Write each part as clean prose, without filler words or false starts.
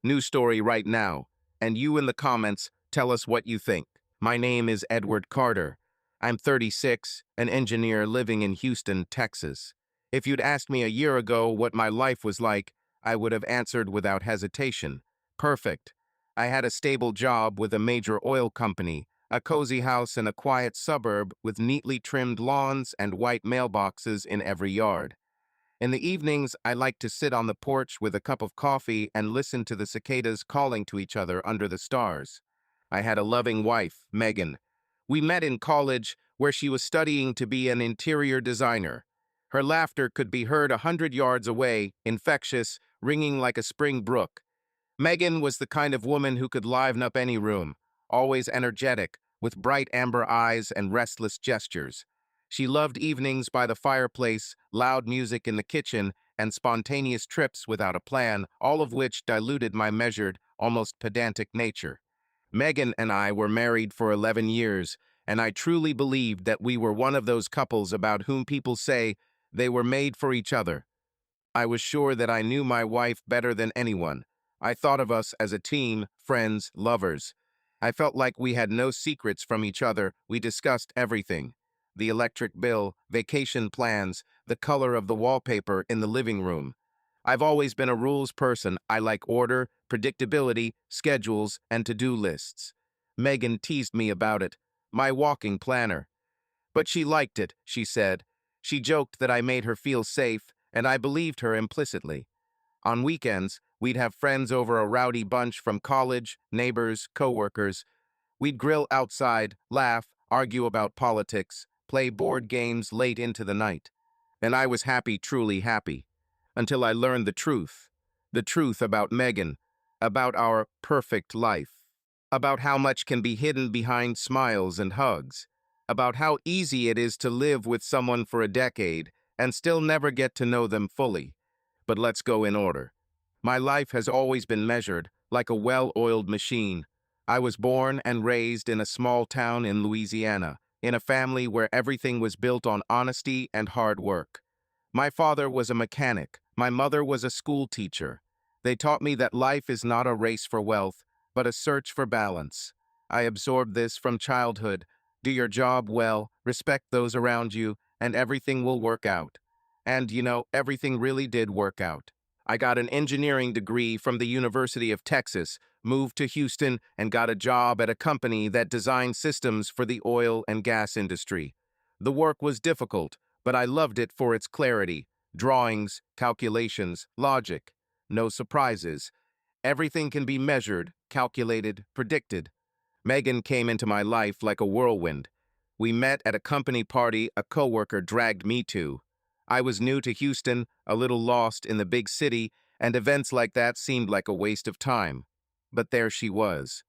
New story right now. And you in the comments, tell us what you think. My name is Edward Carter. I'm 36, an engineer living in Houston, Texas. If you'd asked me a year ago what my life was like, I would have answered without hesitation. Perfect. I had a stable job with a major oil company, a cozy house in a quiet suburb with neatly trimmed lawns and white mailboxes in every yard. In the evenings, I liked to sit on the porch with a cup of coffee and listen to the cicadas calling to each other under the stars. I had a loving wife, Megan. We met in college, where she was studying to be an interior designer. Her laughter could be heard 100 yards away, infectious, ringing like a spring brook. Megan was the kind of woman who could liven up any room, always energetic, with bright amber eyes and restless gestures. She loved evenings by the fireplace, loud music in the kitchen, and spontaneous trips without a plan, all of which diluted my measured, almost pedantic nature. Megan and I were married for 11 years, and I truly believed that we were one of those couples about whom people say they were made for each other. I was sure that I knew my wife better than anyone. I thought of us as a team, friends, lovers. I felt like we had no secrets from each other. We discussed everything. The electric bill, vacation plans, the color of the wallpaper in the living room. I've always been a rules person. I like order, predictability, schedules, and to-do lists. Megan teased me about it. My walking planner. But she liked it, she said. She joked that I made her feel safe, and I believed her implicitly. On weekends, we'd have friends over a rowdy bunch from college, neighbors, coworkers. We'd grill outside, laugh, argue about politics, play board games late into the night. And I was happy, truly happy, until I learned the truth. The truth about Megan, about our perfect life, about how much can be hidden behind smiles and hugs, about how easy it is to live with someone for a decade and still never get to know them fully. But let's go in order. My life has always been measured, like a well-oiled machine. I was born and raised in a small town in Louisiana, in a family where everything was built on honesty and hard work. My father was a mechanic. My mother was a school teacher. They taught me that life is not a race for wealth, but a search for balance. I absorbed this from childhood. Do your job well, respect those around you, and everything will work out. And, everything really did work out. I got an engineering degree from the University of Texas, moved to Houston, and got a job at a company that designed systems for the oil and gas industry. The work was difficult, but I loved it for its clarity. Drawings, calculations, logic. No surprises. Everything can be measured, calculated, predicted. Megan came into my life like a whirlwind. We met at a company party a coworker dragged me to. I was new to Houston, a little lost in the big city, and events like that seemed like a waste of time. But there she was.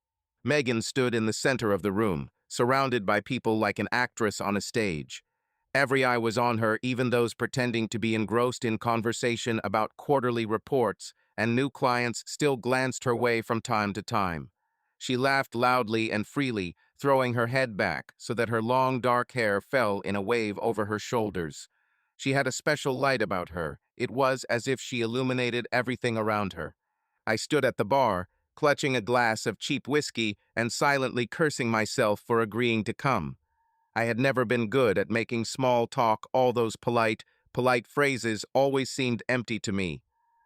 Megan stood in the center of the room, surrounded by people like an actress on a stage. Every eye was on her, even those pretending to be engrossed in conversation about quarterly reports, and new clients still glanced her way from time to time. She laughed loudly and freely, throwing her head back so that her long dark hair fell in a wave over her shoulders. She had a special light about her. It was as if she illuminated everything around her. I stood at the bar, clutching a glass of cheap whiskey and silently cursing myself for agreeing to come. I had never been good at making small talk. All those polite phrases always seemed empty to me.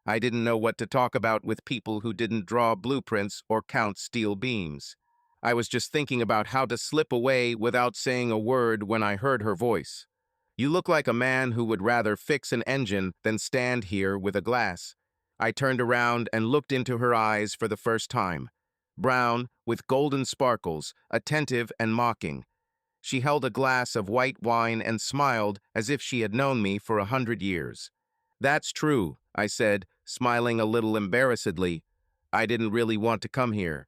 I didn't know what to talk about with people who didn't draw blueprints or count steel beams. I was just thinking about how to slip away without saying a word when I heard her voice. "You look like a man who would rather fix an engine than stand here with a glass." I turned around and looked into her eyes for the first time. Brown, with golden sparkles, attentive and mocking. She held a glass of white wine and smiled as if she had known me for 100 years. "That's true," I said, smiling a little embarrassedly. "I didn't really want to come here."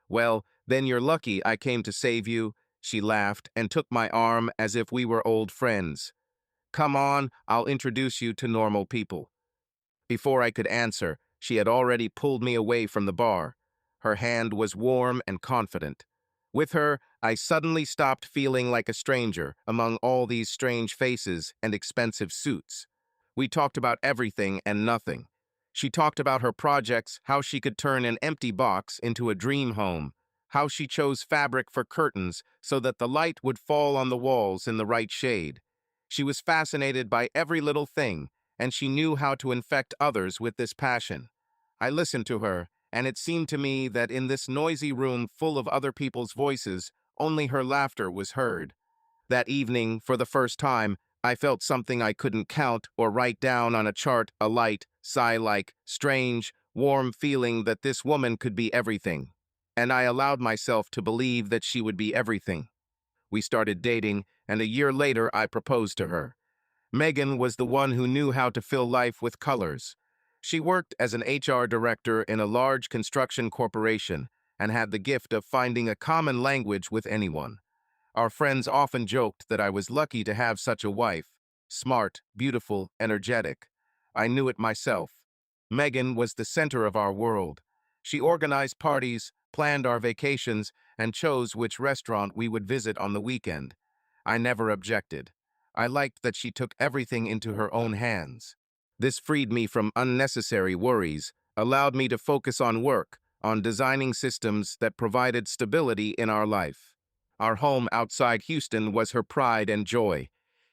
"Well, then you're lucky I came to save you." She laughed and took my arm as if we were old friends. "Come on, I'll introduce you to normal people." Before I could answer, she had already pulled me away from the bar. Her hand was warm and confident. With her, I suddenly stopped feeling like a stranger among all these strange faces and expensive suits. We talked about everything and nothing. She talked about her projects, how she could turn an empty box into a dream home, how she chose fabric for curtains so that the light would fall on the walls in the right shade. She was fascinated by every little thing, and she knew how to infect others with this passion. I listened to her, and it seemed to me that in this noisy room full of other people's voices, only her laughter was heard. That evening, for the first time, I felt something I couldn't count or write down on a chart, a light, sigh-like, strange, warm feeling that this woman could be everything. And I allowed myself to believe that she would be everything. We started dating, and a year later I proposed to her. Megan was the one who knew how to fill life with colors. She worked as an HR director in a large construction corporation and had the gift of finding a common language with anyone. Our friends often joked that I was lucky to have such a wife. Smart, beautiful, energetic. I knew it myself. Megan was the center of our world. She organized parties, planned our vacations, and chose which restaurant we would visit on the weekend. I never objected. I liked that she took everything into her own hands. This freed me from unnecessary worries, allowed me to focus on work, on designing systems that provided stability in our life. Our home outside Houston was her pride and joy.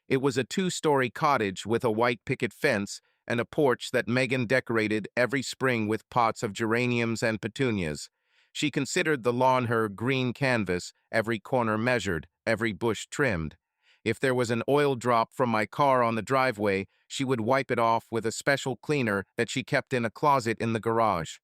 It was a two-story cottage with a white picket fence and a porch that Megan decorated every spring with pots of geraniums and petunias. She considered the lawn her green canvas, every corner measured, every bush trimmed. If there was an oil drop from my car on the driveway, she would wipe it off with a special cleaner that she kept in a closet in the garage.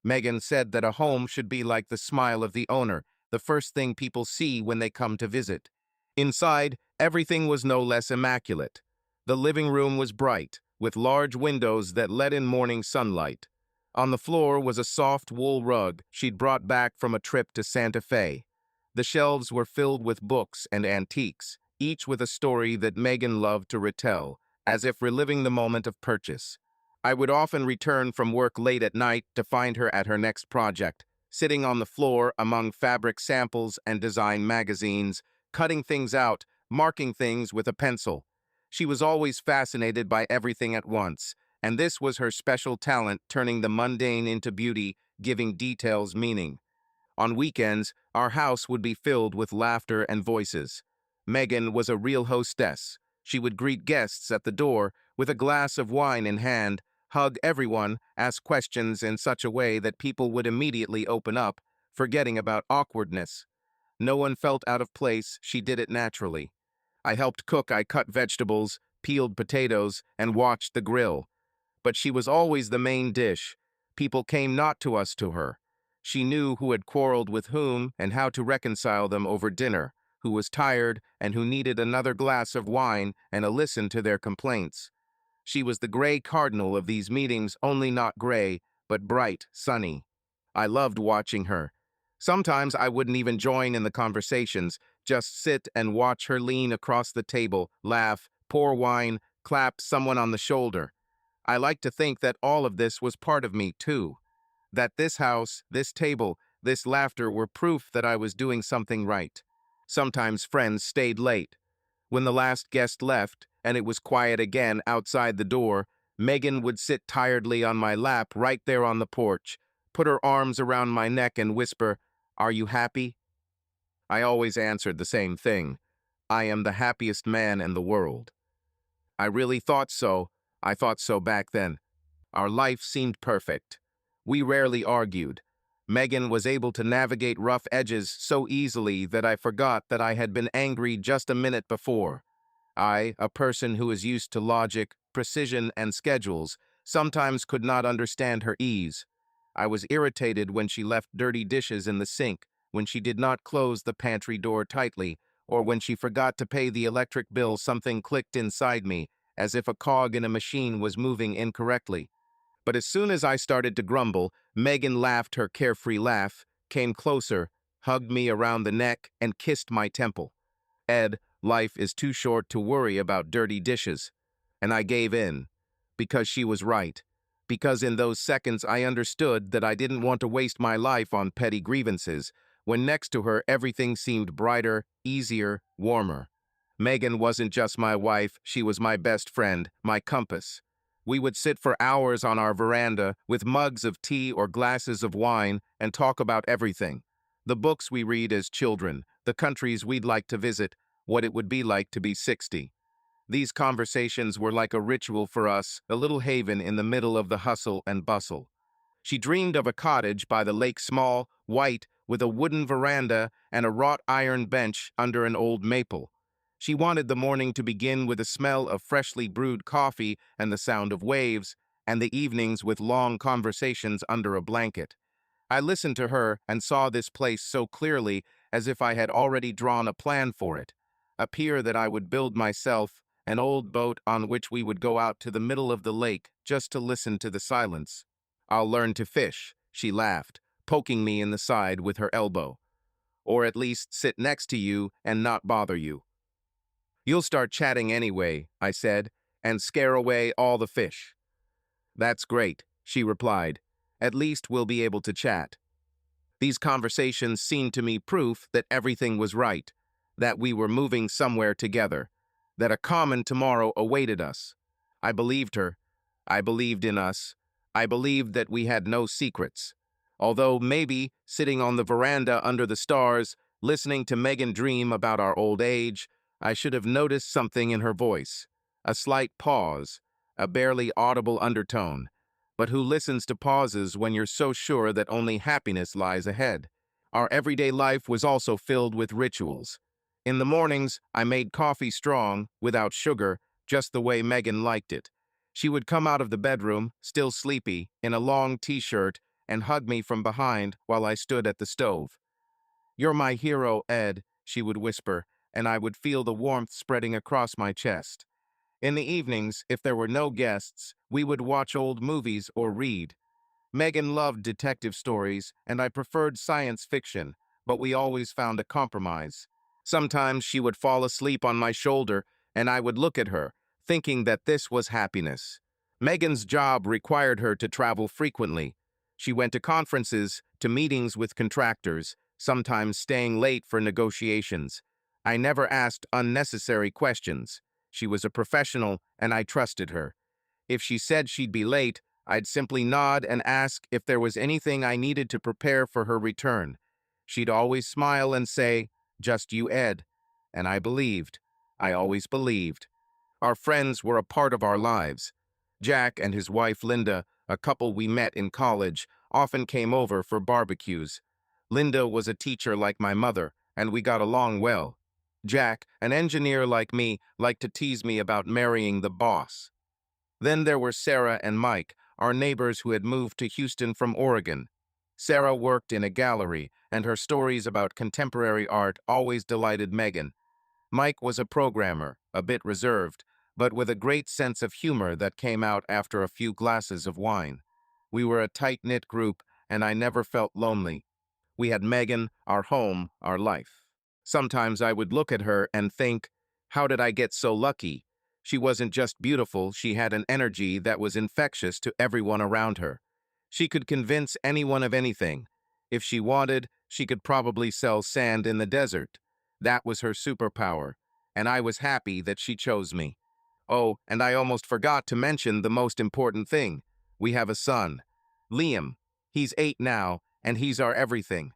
Megan said that a home should be like the smile of the owner, the first thing people see when they come to visit. Inside, everything was no less immaculate. The living room was bright, with large windows that let in morning sunlight. On the floor was a soft wool rug she'd brought back from a trip to Santa Fe. The shelves were filled with books and antiques, each with a story that Megan loved to retell, as if reliving the moment of purchase. I would often return from work late at night to find her at her next project, sitting on the floor among fabric samples and design magazines, cutting things out, marking things with a pencil. She was always fascinated by everything at once, and this was her special talent, turning the mundane into beauty, giving details meaning. On weekends, our house would be filled with laughter and voices. Megan was a real hostess. She would greet guests at the door with a glass of wine in hand, hug everyone, ask questions in such a way that people would immediately open up, forgetting about awkwardness. No one felt out of place. She did it naturally. I helped cook. I cut vegetables, peeled potatoes, and watched the grill. But she was always the main dish. People came not to us, to her. She knew who had quarreled with whom and how to reconcile them over dinner, who was tired and who needed another glass of wine and a listen to their complaints. She was the gray cardinal of these meetings, only not gray, but bright, sunny. I loved watching her. Sometimes I wouldn't even join in the conversations, just sit and watch her lean across the table, laugh, pour wine, clap someone on the shoulder. I like to think that all of this was part of me, too. That this house, this table, this laughter were proof that I was doing something right. Sometimes friends stayed late. When the last guest left, and it was quiet again outside the door, Megan would sit tiredly on my lap right there on the porch, put her arms around my neck and whisper, "Are you happy?" I always answered the same thing. I am the happiest man in the world. I really thought so. I thought so back then. Our life seemed perfect. We rarely argued. Megan was able to navigate rough edges so easily that I forgot that I had been angry just a minute before. I, a person who is used to logic, precision, and schedules, sometimes could not understand her ease. I was irritated when she left dirty dishes in the sink, when she did not close the pantry door tightly, or when she forgot to pay the electric bill. Something clicked inside me, as if a cog in a machine was moving incorrectly. But as soon as I started to grumble, Megan laughed her carefree laugh, came closer, hugged me around the neck, and kissed my temple. "Ed, life is too short to worry about dirty dishes." And I gave in. Because she was right. Because in those seconds I understood that I didn't want to waste my life on petty grievances. When next to her, everything seemed brighter, easier, warmer. Megan wasn't just my wife, she was my best friend, my compass. We would sit for hours on our veranda with mugs of tea or glasses of wine and talk about everything. The books we read as children, the countries we'd like to visit, what it would be like to be 60. These conversations were like a ritual for us, a little haven in the middle of the hustle and bustle. She dreamed of a cottage by the lake, small, white, with a wooden veranda and a wrought iron bench under an old maple. She wanted the morning to begin with a smell of freshly brewed coffee and the sound of waves, and the evenings with long conversations under a blanket. I listened to her and saw this place so clearly, as if I had already drawn a plan for it. A pier that I would build myself, an old boat on which we would go out to the middle of the lake just to listen to the silence. "I'll learn to fish," she laughed, poking me in the side with her elbow. "Or at least sit next to you and not bother you." "You'll start chatting anyway," I said, "and scare away all the fish." "That's great," she replied. "At least we'll be able to chat." These conversations seemed to me proof that everything was right, that we were moving somewhere together, that a common tomorrow awaited us. I believed her. I believed in us. I believed that we had no secrets. Although maybe, sitting on the veranda under the stars, listening to Megan dream about our old age, I should have noticed something in her voice. A slight pause, a barely audible undertone. But who listens to pauses when you're so sure that only happiness lies ahead? Our everyday life was also filled with rituals. In the mornings, I made coffee strong, without sugar, just the way Megan liked it. She would come out of the bedroom, still sleepy, in a long t-shirt, and hug me from behind while I stood at the stove. "You're my hero, Ed," she would whisper, and I would feel the warmth spreading across my chest. In the evenings, if there were no guests, we would watch old movies or read. Megan loved detective stories, and I preferred science fiction, but we always found a compromise. Sometimes she would fall asleep on my shoulder, and I would look at her, thinking that this was happiness. Megan's job required her to travel frequently. She went to conferences, to meetings with contractors, sometimes staying late for negotiations. I never asked unnecessary questions. She was a professional, and I trusted her. If she said she'd be late, I'd simply nod and ask if there was anything I needed to prepare for her return. She'd always smile and say, "Just you, Ed." And I believed. I always believed. Our friends were a part of our lives. Jack and his wife Linda, a couple we met in college, often came over for barbecues. Linda was a teacher like my mother, and we got along well. Jack, an engineer like me, liked to tease me about marrying the boss. Then there were Sarah and Mike, our neighbors who had moved to Houston from Oregon. Sarah worked in a gallery, and her stories about contemporary art always delighted Megan. Mike was a programmer, a bit reserved, but with a great sense of humor that came out after a few glasses of wine. We were a tight-knit group, and I never felt lonely. We had Megan, our home, our life. Sometimes I would look at her and think, how did I get so lucky? She wasn't just beautiful, she had an energy that was infectious to everyone around her. She could convince anyone of anything. If she wanted, she could probably sell sand in the desert. That was her superpower, and I was happy that she chose me. Oh, and I almost forgot to mention the most important thing. We have a son, Liam. He's 8 now, and he's our everything.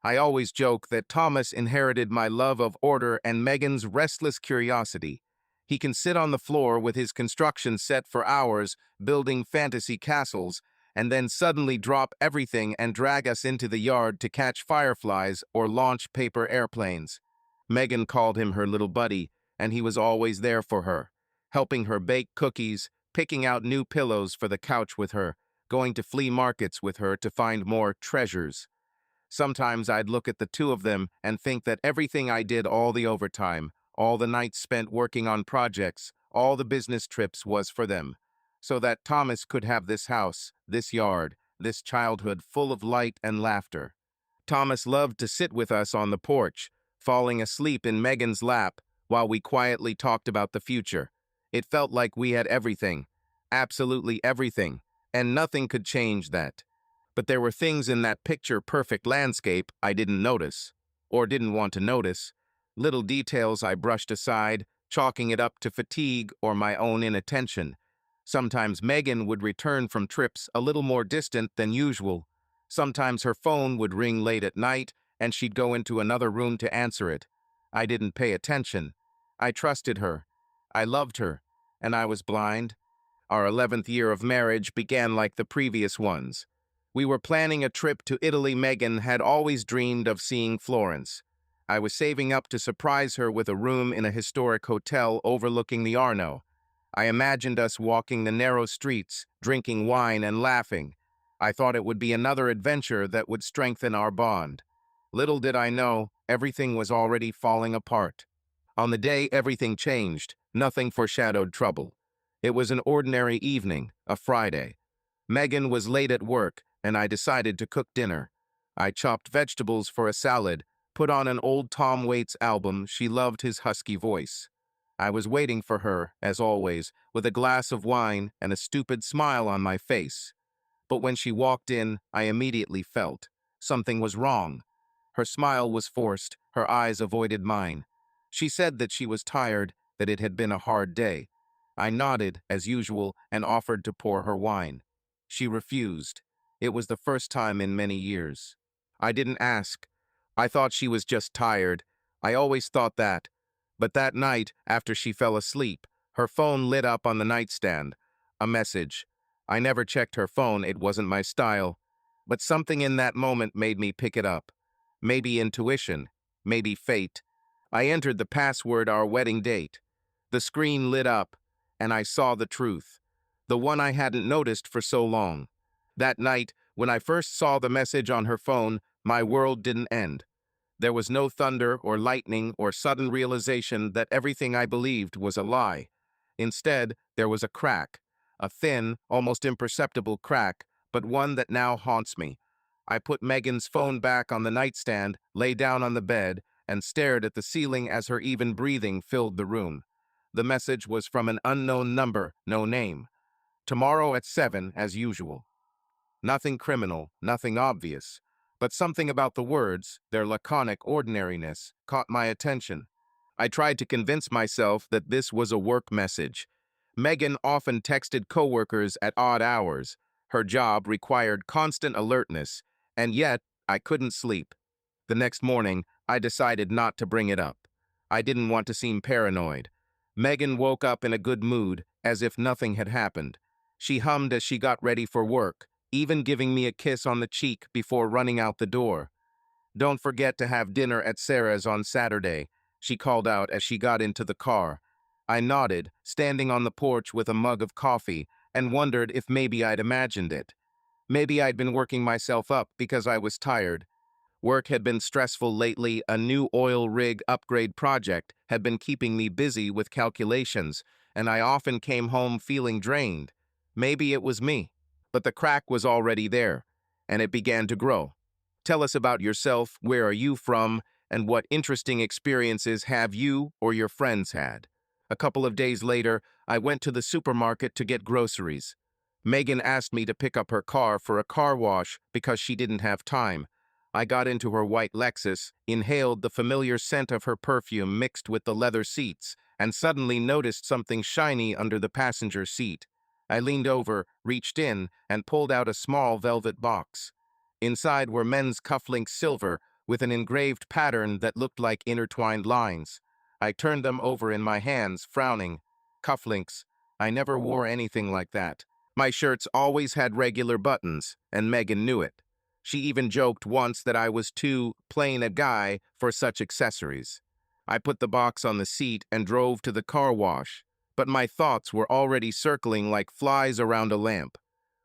I always joke that Thomas inherited my love of order and Megan's restless curiosity. He can sit on the floor with his construction set for hours, building fantasy castles, and then suddenly drop everything and drag us into the yard to catch fireflies or launch paper airplanes. Megan called him her little buddy, and he was always there for her, helping her bake cookies, picking out new pillows for the couch with her, going to flea markets with her to find more treasures. Sometimes I'd look at the two of them and think that everything I did, all the overtime, all the nights spent working on projects, all the business trips was for them, so that Thomas could have this house, this yard, this childhood full of light and laughter. Thomas loved to sit with us on the porch, falling asleep in Megan's lap while we quietly talked about the future. It felt like we had everything, absolutely everything, and nothing could change that. But there were things in that picture-perfect landscape I didn't notice, or didn't want to notice. Little details I brushed aside, chalking it up to fatigue or my own inattention. Sometimes Megan would return from trips a little more distant than usual. Sometimes her phone would ring late at night, and she'd go into another room to answer it. I didn't pay attention. I trusted her. I loved her, and I was blind. Our 11th year of marriage began like the previous ones. We were planning a trip to Italy. Megan had always dreamed of seeing Florence. I was saving up to surprise her with a room in a historic hotel overlooking the Arno. I imagined us walking the narrow streets, drinking wine and laughing. I thought it would be another adventure that would strengthen our bond. Little did I know, everything was already falling apart. On the day everything changed, nothing foreshadowed trouble. It was an ordinary evening, a Friday. Megan was late at work, and I decided to cook dinner. I chopped vegetables for a salad, put on an old Tom Waits album. She loved his husky voice. I was waiting for her, as always, with a glass of wine and a stupid smile on my face. But when she walked in, I immediately felt something was wrong. Her smile was forced, her eyes avoided mine. She said that she was tired, that it had been a hard day. I nodded, as usual, and offered to pour her wine. She refused. It was the first time in many years. I didn't ask. I thought she was just tired. I always thought that. But that night, after she fell asleep, her phone lit up on the nightstand. A message. I never checked her phone, it wasn't my style. But something in that moment made me pick it up. Maybe intuition, maybe fate. I entered the password, our wedding date. The screen lit up, and I saw the truth, the one I hadn't noticed for so long. That night, when I first saw the message on her phone, my world didn't end. There was no thunder or lightning or sudden realization that everything I believed was a lie. Instead, there was a crack, a thin, almost imperceptible crack, but one that now haunts me. I put Megan's phone back on the nightstand, lay down on the bed, and stared at the ceiling as her even breathing filled the room. The message was from an unknown number, no name. Tomorrow at 7, as usual. Nothing criminal, nothing obvious. But something about the words, their laconic ordinariness, caught my attention. I tried to convince myself that this was a work message. Megan often texted coworkers at odd hours. Her job required constant alertness, and yet I couldn't sleep. The next morning, I decided not to bring it up. I didn't want to seem paranoid. Megan woke up in a good mood, as if nothing had happened. She hummed as she got ready for work, even giving me a kiss on the cheek before running out the door. "Don't forget to have dinner at Sarah's on Saturday," she called out as she got into the car. I nodded, standing on the porch with a mug of coffee, and wondered if maybe I'd imagined it. Maybe I'd been working myself up because I was tired. Work had been stressful lately. A new oil rig upgrade project had been keeping me busy with calculations, and I often came home feeling drained. Maybe it was me. But the crack was already there, and it began to grow. Tell us about yourself, where are you from, and what interesting experiences have you or your friends had? A couple of days later, I went to the supermarket to get groceries. Megan asked me to pick up her car for a car wash because she didn't have time. I got into her white Lexus, inhaled the familiar scent of her perfume mixed with the leather seats, and suddenly noticed something shiny under the passenger seat. I leaned over, reached in, and pulled out a small velvet box. Inside were men's cufflinks, silver, with an engraved pattern that looked like intertwined lines. I turned them over in my hands, frowning. Cufflinks. I never wore anything like that. My shirts always had regular buttons, and Megan knew it. She even joked once that I was too plain a guy for such accessories. I put the box on the seat and drove to the car wash, but my thoughts were already circling like flies around a lamp.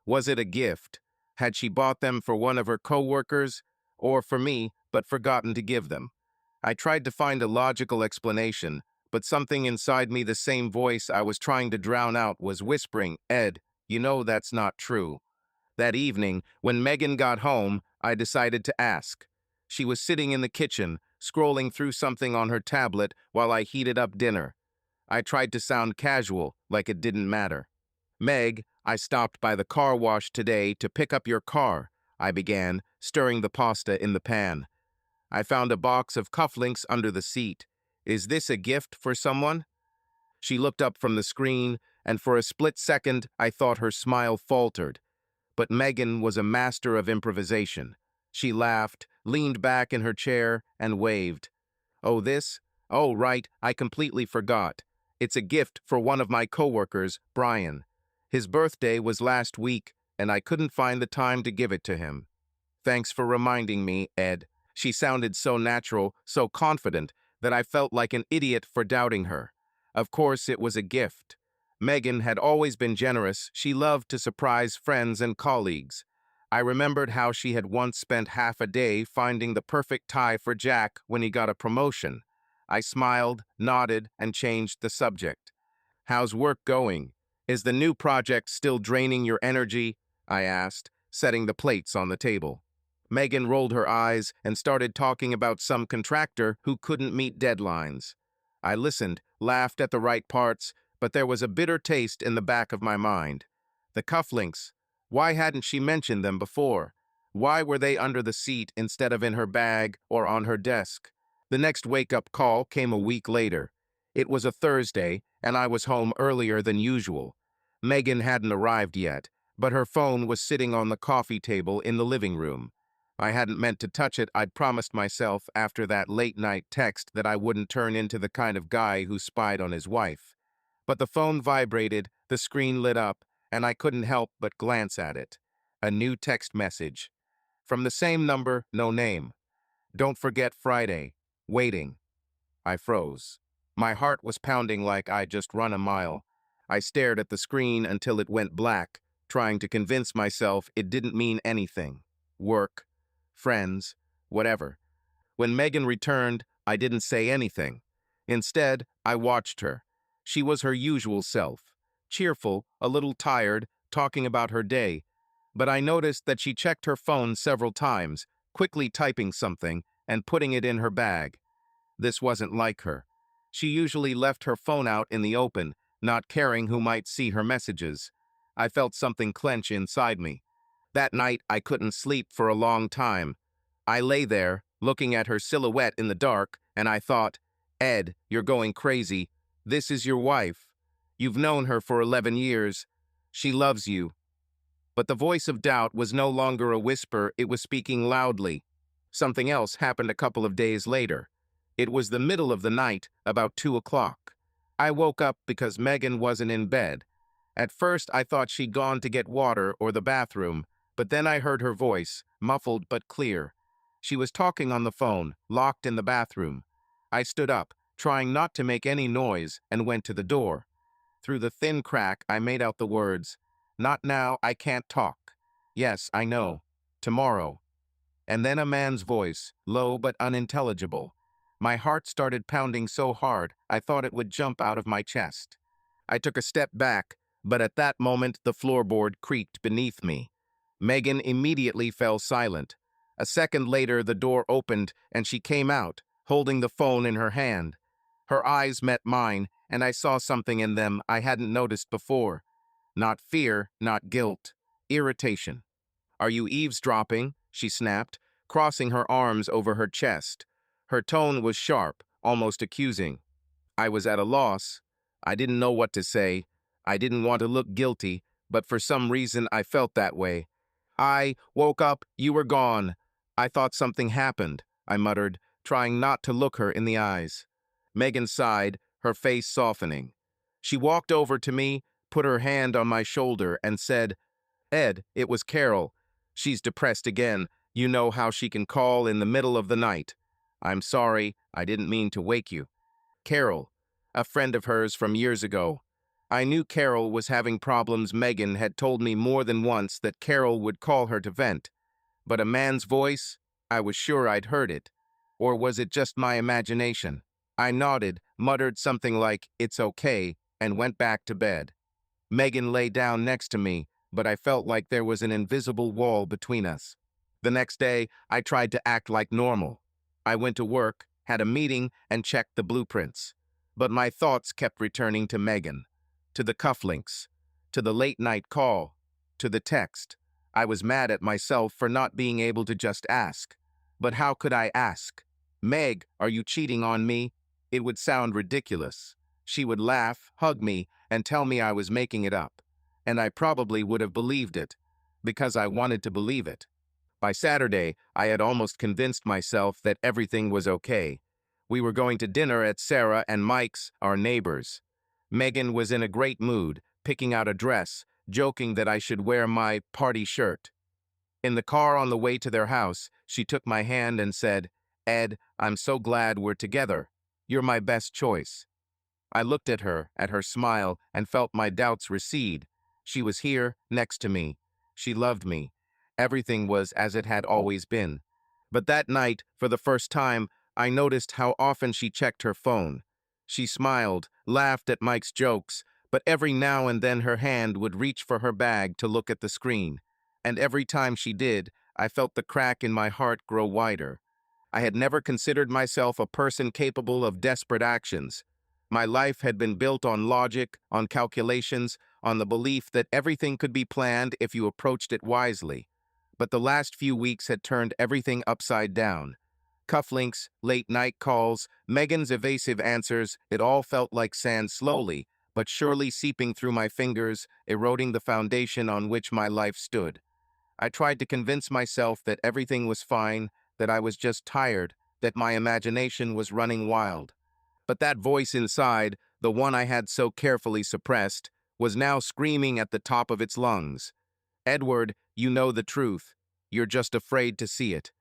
Was it a gift? Had she bought them for one of her coworkers, or for me, but forgotten to give them? I tried to find a logical explanation, but something inside me, the same voice I was trying to drown out, was whispering, "Ed, you know that's not true." That evening, when Megan got home, I decided to ask. She was sitting in the kitchen, scrolling through something on her tablet while I heated up dinner. I tried to sound casual, like it didn't matter. "Meg, I stopped by the car wash today to pick up your car," I began, stirring the pasta in the pan. "I found a box of cufflinks under the seat. Is this a gift for someone?" She looked up from the screen, and for a split second I thought her smile faltered. But Megan was a master of improvisation. She laughed, leaned back in her chair, and waved. Oh, this? Oh, right, I completely forgot. It's a gift for one of my coworkers, Brian. His birthday was last week, and I couldn't find the time to give it to him. Thanks for reminding me, Ed. She sounded so natural, so confident, that I felt like an idiot for doubting her. Of course, it was a gift. Megan had always been generous. She loved to surprise friends and colleagues. I remembered how she had once spent half a day finding the perfect tie for Jack when he got a promotion. I smiled, nodded, and changed the subject. How's work going? Is the new project still draining your energy? I asked, setting the plates on the table. Megan rolled her eyes and started talking about some contractor who couldn't meet deadlines. I listened, laughed at the right parts, but there was a bitter taste in the back of my mind. The cufflinks. Why hadn't she mentioned them before? Why were they under the seat instead of in her bag or on her desk? The next wake-up call came a week later. It was a Thursday, and I was home earlier than usual. Megan hadn't arrived yet, but her phone was sitting on the coffee table in the living room. I hadn't meant to touch it. I'd promised myself after that late-night text that I wouldn't turn into the kind of guy who spied on his wife. But the phone vibrated, the screen lit up, and I couldn't help but glance at it. A new text message. From the same number, no name. Don't forget Friday. Waiting. I froze. My heart was pounding like I'd just run a mile. I stared at the screen until it went black, trying to convince myself it didn't mean anything. Work, friends, whatever. When Megan returned, I didn't say anything. Instead, I watched her. She was her usual self, cheerful, a little tired, talking about her day. But I noticed that she checked her phone several times, quickly typing something and putting it in her bag. This wasn't like her. She usually left her phone out in the open, not caring who might see her messages. I felt something clench inside me. That night, I couldn't sleep for a long time. I lay there, looking at her silhouette in the dark, and I thought, Ed, you're going crazy. This is your wife. You've known her for 11 years. She loves you. But the voice of doubt was no longer a whisper, it was speaking loudly. Something else happened a couple of days later. It was the middle of the night, about 2 o'clock. I woke up because Megan wasn't in bed. At first, I thought she'd gone to get water or the bathroom, but then I heard her voice, muffled but clear. She was talking on the phone, locked in the bathroom. I stood up, trying not to make any noise, and went to the door. Through the thin crack, I made out the words, "Not now, I can't talk. Yes, I know. Tomorrow." And then a man's voice, low but unintelligible. My heart started pounding so hard, I thought it would jump out of my chest. I took a step back, but at that moment the floorboard creaked beneath me. Megan immediately fell silent. A second later, the door opened and she came out, holding the phone in her hand. Her eyes met mine, and I saw something in them I hadn't noticed before. Not fear, not guilt. Irritation. "Are you eavesdropping?" she snapped, crossing her arms over her chest. Her tone was sharp, almost accusing. I was at a loss. I didn't know what to say. I didn't want to look guilty, but for some reason I felt that way. "I woke up, you were gone. I thought something happened," I muttered, trying not to look her in the eyes. Megan sighed, her face softening. She walked over to me, put her hand on my shoulder, and said, "Ed, it was Carol. She's depressed again. You know how she can call in the middle of the night. I'm sorry, I didn't mean to wake you." Carol, a friend of hers from years ago. I knew Carol was having problems. Megan had told me more than once that Carol would call her to vent. But a man's voice? I was sure I'd heard it. Or was it just my imagination? I nodded, muttered something like, "It's okay," and went back to bed. Megan lay down next to me, but I felt like there was an invisible wall between us. The next day, I tried to act like normal. I went to work, had a meeting, and checked the blueprints. But my thoughts kept returning to Megan, to the cufflinks, to the late-night call, to the text. I was mad at myself for not being able to just ask. But how could I ask? "Meg, are you cheating on me?" It would sound ridiculous. She would laugh, hug me, and tell me I was making it up. And I probably would have believed it, because I wanted to believe it. By Saturday, I had almost convinced myself that everything was okay. We were going to dinner at Sarah and Mike's, our neighbors. Megan was in a great mood, picking out a dress, joking that I should wear my party shirt. In the car on the way to their house, she took my hand and said, "Ed, I'm so glad we're together. You're my best choice." I looked at her smile, and felt my doubts recede. She was here, next to me. She loved me. Everything was as it had always been. But that night, for the first time, I noticed how often she checked her phone. She smiled, laughed at Mike's jokes, but every now and then her hand would reach for her bag to look at the screen. And every time she did, I felt the crack in my heart grow wider. I had never considered myself a person capable of desperate actions. My life had been built on logic, on calculations, on the belief that everything could be planned if you approached it wisely. But the last few weeks had turned everything upside down. Cufflinks, late-night calls, Megan's evasive answers, it all felt like sand slowly, but surely seeping through my fingers, eroding the foundation on which my life stood. I tried to convince myself that everything was fine, that I was just tired, that my imagination was running wild. But that voice inside, the one I had so carefully suppressed, was now screaming at the top of its lungs. "Edward, you know the truth. You're just afraid to see it."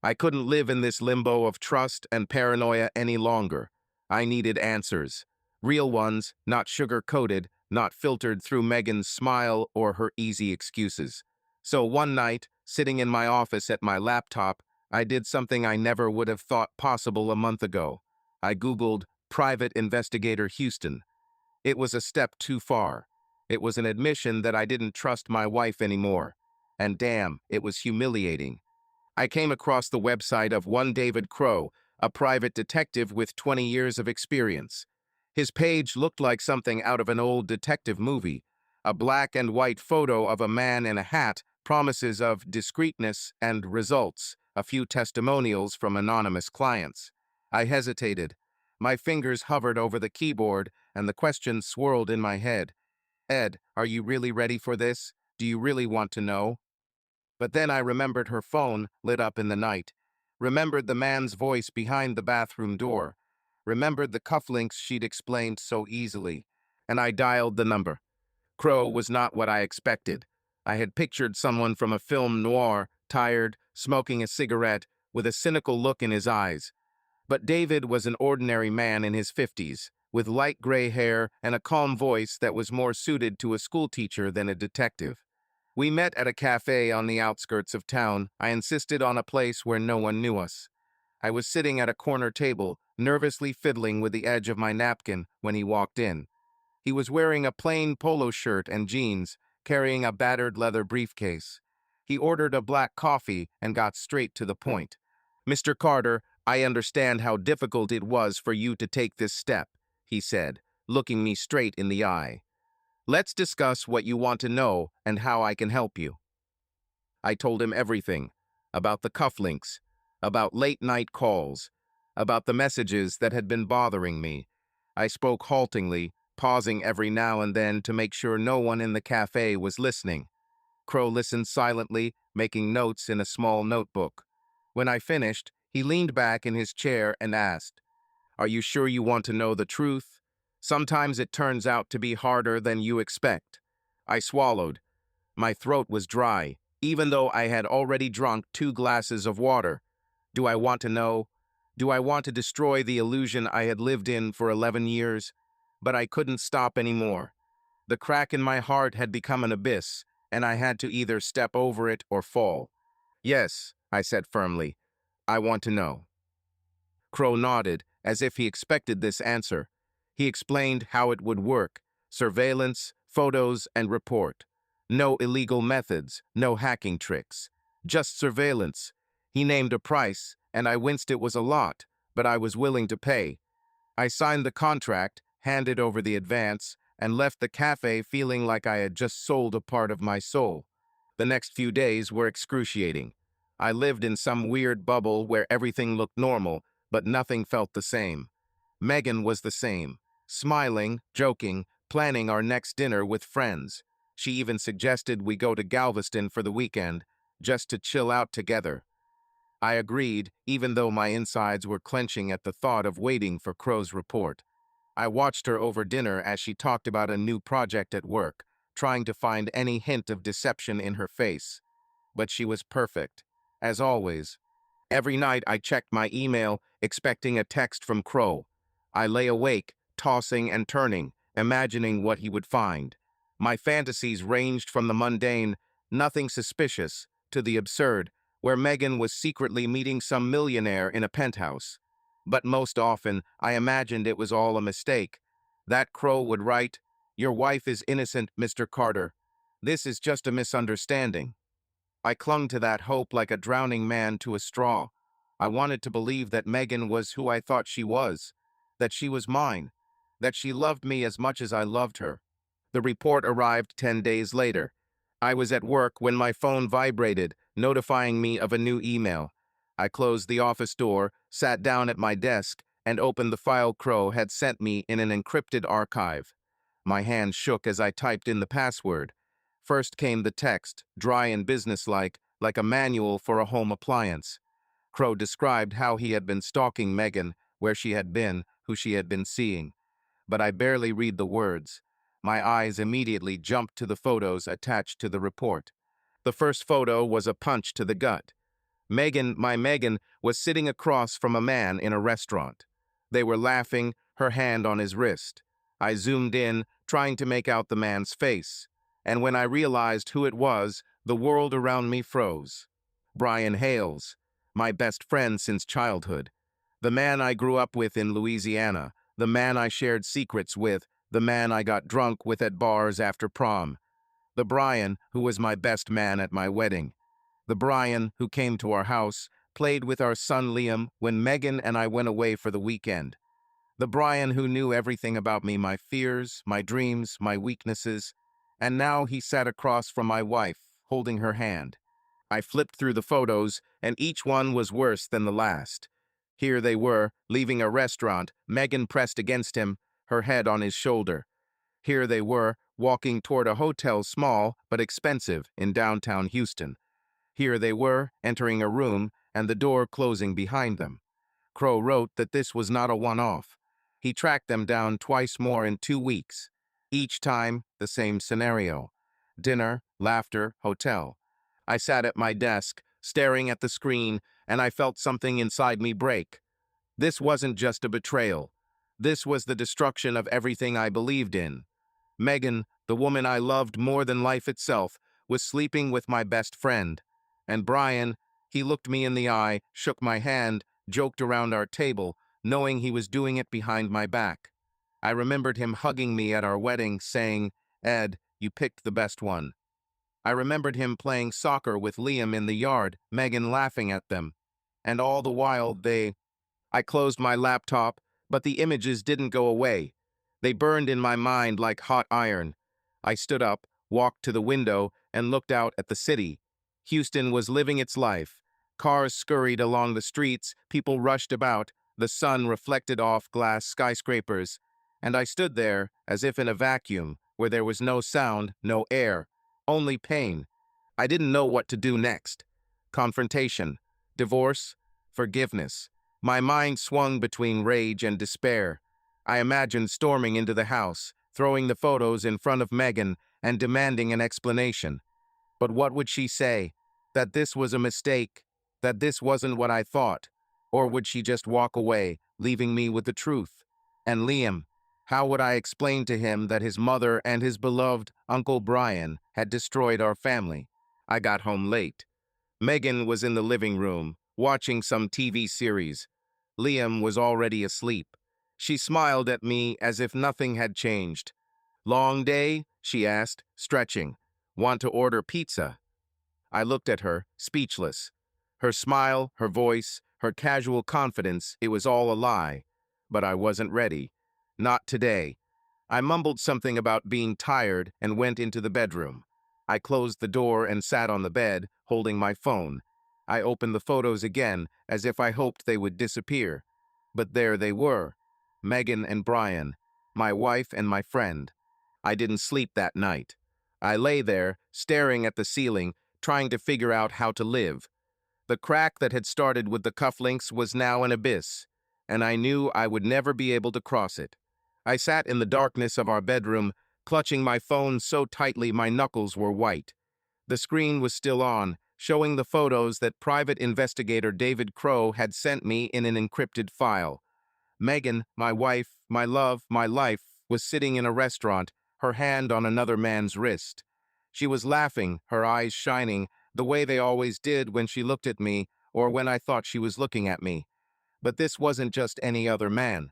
I couldn't live in this limbo of trust and paranoia any longer. I needed answers. Real ones, not sugar-coated, not filtered through Megan's smile or her easy excuses. So one night, sitting in my office at my laptop, I did something I never would have thought possible a month ago. I Googled Private Investigator Houston. It was a step too far. It was an admission that I didn't trust my wife anymore. And damn, it was humiliating. I came across the website of one David Crow, a private detective with 20 years of experience. His page looked like something out of an old detective movie. A black and white photo of a man in a hat, promises of discreetness and results, a few testimonials from anonymous clients. I hesitated. My fingers hovered over the keyboard, and the question swirled in my head. "Ed, are you really ready for this? Do you really want to know?" But then I remembered her phone, lit up in the night. Remembered the man's voice behind the bathroom door. Remembered the cufflinks she'd explained so easily. And I dialed the number. Crow was not what I expected. I had pictured someone from a film noir, tired, smoking a cigarette, with a cynical look in his eyes. But David was an ordinary man in his 50s, with light gray hair and a calm voice that was more suited to a schoolteacher than a detective. We met at a cafe on the outskirts of town. I insisted on a place where no one knew us. I was sitting at a corner table, nervously fiddling with the edge of my napkin when he walked in. He was wearing a plain polo shirt and jeans, carrying a battered leather briefcase. He ordered a black coffee and got straight to the point. "Mr. Carter, I understand how difficult it was for you to take this step," he said, looking me straight in the eye. "Let's discuss what you want to know and how I can help you." I told him everything, about the cufflinks, about late-night calls, about the messages that had been bothering me. I spoke haltingly, pausing every now and then to make sure no one in the cafe was listening. Crow listened silently, making notes in a small notebook. When I finished, he leaned back in his chair and asked, "Are you sure you want to know the truth? Sometimes it turns out to be harder than you expect." I swallowed. My throat was dry, even though I had already drunk 2 glasses of water. Do I want to know? Do I want to destroy the illusion I had lived in for 11 years? But I couldn't stop anymore. The crack in my heart had become an abyss, and I had to either step over it or fall. "Yes," I said firmly, "I want to know." Crow nodded, as if he expected this answer. He explained how it would work: surveillance, photos, and report. No illegal methods, no hacking tricks. Just surveillance. He named a price, and I winced. It was a lot, but I was willing to pay. I signed the contract, handed over the advance, and left the cafe feeling like I had just sold a part of my soul. The next few days were excruciating. I lived in some weird bubble where everything looked normal, but nothing felt the same. Megan was the same. smiling, joking, planning our next dinner with friends. She even suggested we go to Galveston for the weekend, just to chill out together. I agreed, even though my insides were clenching at the thought of waiting for Crow's report. I watched her over dinner as she talked about a new project at work, trying to find any hint of deception in her face. But she was perfect, as always. Every night I checked my email, expecting a text from Crow. I lay awake, tossing and turning, imagining what he would find. My fantasies ranged from the mundane, nothing suspicious, to the absurd, where Megan was secretly meeting some millionaire in a penthouse. But most often, I imagined it was all a mistake. That Crow would write, "Your wife is innocent, Mr. Carter. This is just a misunderstanding." I clung to that hope like a drowning man to a straw. I wanted to believe that Megan was who I thought she was, that she was mine, that she loved me as much as I loved her. The report arrived 10 days later. I was at work when my phone vibrated, notifying me of a new email. I closed the office door, sat down at my desk, and opened the file Crow had sent me in an encrypted archive. My hand shook as I typed in the password. First came the text, dry and businesslike, like a manual for a home appliance. Crow described how he had been stalking Megan, where she had been, who she had been seeing. But I barely read the words. My eyes immediately jumped to the photos attached to the report. The first photo was a punch to the gut. My Megan, was sitting across from a man in a restaurant. They were laughing, her hand on his wrist. I zoomed in, trying to make out the man's face. And when I realized who it was, the world around me froze. Brian Hales, my best friend since childhood. The man I grew up with in Louisiana. The man I shared secrets with. The man I got drunk with at bars after prom. The Brian who was my best man at my wedding. The Brian who came to our house, played with our son Liam when Megan and I went away for the weekend. The Brian who knew everything about me, my fears, my dreams, my weaknesses. And now he sat across from my wife, holding her hand. I flipped through the photos, and each one was worse than the last. Here they were, leaving a restaurant, Megan pressed against him, her head on his shoulder. Here they were, walking toward a hotel small but expensive in downtown Houston. Here they were, entering a room, and the door closing behind them. Crow wrote that this was not a one-off. He tracked them down twice more in 2 weeks. Each time, the same scenario. Dinner, laughter, hotel. I sat at my desk, staring at the screen, and I felt something inside me break. This wasn't just a betrayal. This was the destruction of everything I believed in. Megan, the woman I loved more than life itself, was sleeping with my best friend. And Brian, he looked me in the eye, shook my hand, joked around our table, knowing he was doing it behind my back. I remembered him hugging me at our wedding, saying, "Ed, you picked the best one." I remembered him playing soccer with Liam in the yard, Megan laughing at them. And all the while, I closed my laptop, but the images didn't go away. They burned in my mind like hot iron. I stood up, walked to the window, and looked out at the city. Houston was living its life. Cars scurried along the streets, people rushed about, the sun reflected off glass skyscrapers. And I stood there, as if in a vacuum, where there was no sound, no air, only pain. I didn't know what to do next. Confrontation, divorce, forgiveness. My mind swung between rage and despair. I imagined storming into the house, throwing the photos in front of Megan, and demanding an explanation. But what would she say? That this was a mistake? That this wasn't what I thought? Or would she just walk away, leaving me with the truth? And Liam, how would I explain to him that his mother and his beloved Uncle Brian had destroyed our family? I got home late. Megan was in the living room, watching some TV series. Liam was already asleep. She smiled at me as if nothing had changed. "Long day?" she asked, stretching. "Want to order pizza?" I looked at her, speechless. Her smile, her voice, her casual confidence, it was all a lie. But I wasn't ready. Not today. I mumbled something about being tired and went into the bedroom. I closed the door and sat on the bed, holding my phone. I opened the photos again, as if I hoped they would disappear. But there they were. Megan and Brian. my wife, and my friend. I didn't sleep that night. I lay there, staring at the ceiling, trying to figure out how to live. The crack that had started with the cufflinks was now an abyss, and I knew I would never be able to cross it. I sat in the darkness of our bedroom, clutching my phone so tightly my knuckles were white. The screen was still on, showing the photos that private investigator David Crow had sent me in an encrypted file. Megan, my wife, my love, my life, was sitting in a restaurant, her hand on another man's wrist. She was laughing, her eyes shining, the way they always did when she looked at me or when I thought she was looking at me. But this wasn't just any other man.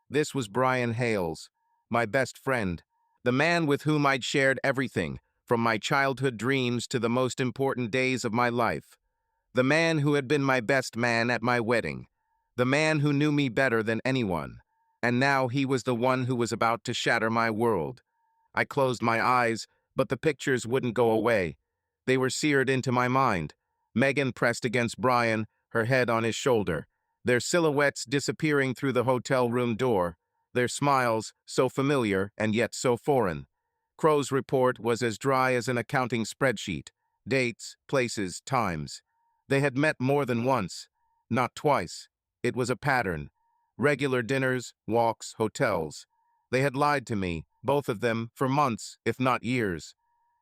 This was Brian Hales, my best friend, the man with whom I'd shared everything, from my childhood dreams to the most important days of my life. The man who had been my best man at my wedding. The man who knew me better than anyone. And now he was the one who was about to shatter my world. I closed my eyes, but the pictures wouldn't go away. They were seared into my mind. Megan pressed against Brian, her head on his shoulder, their silhouettes disappearing through the hotel room door, their smiles so familiar and yet so foreign. Crow's report was as dry as an accounting spreadsheet. Dates, places, times. They had met more than once, not twice. It was a pattern. Regular dinners, walks, hotels. They had lied to me, both of them, for months, if not years.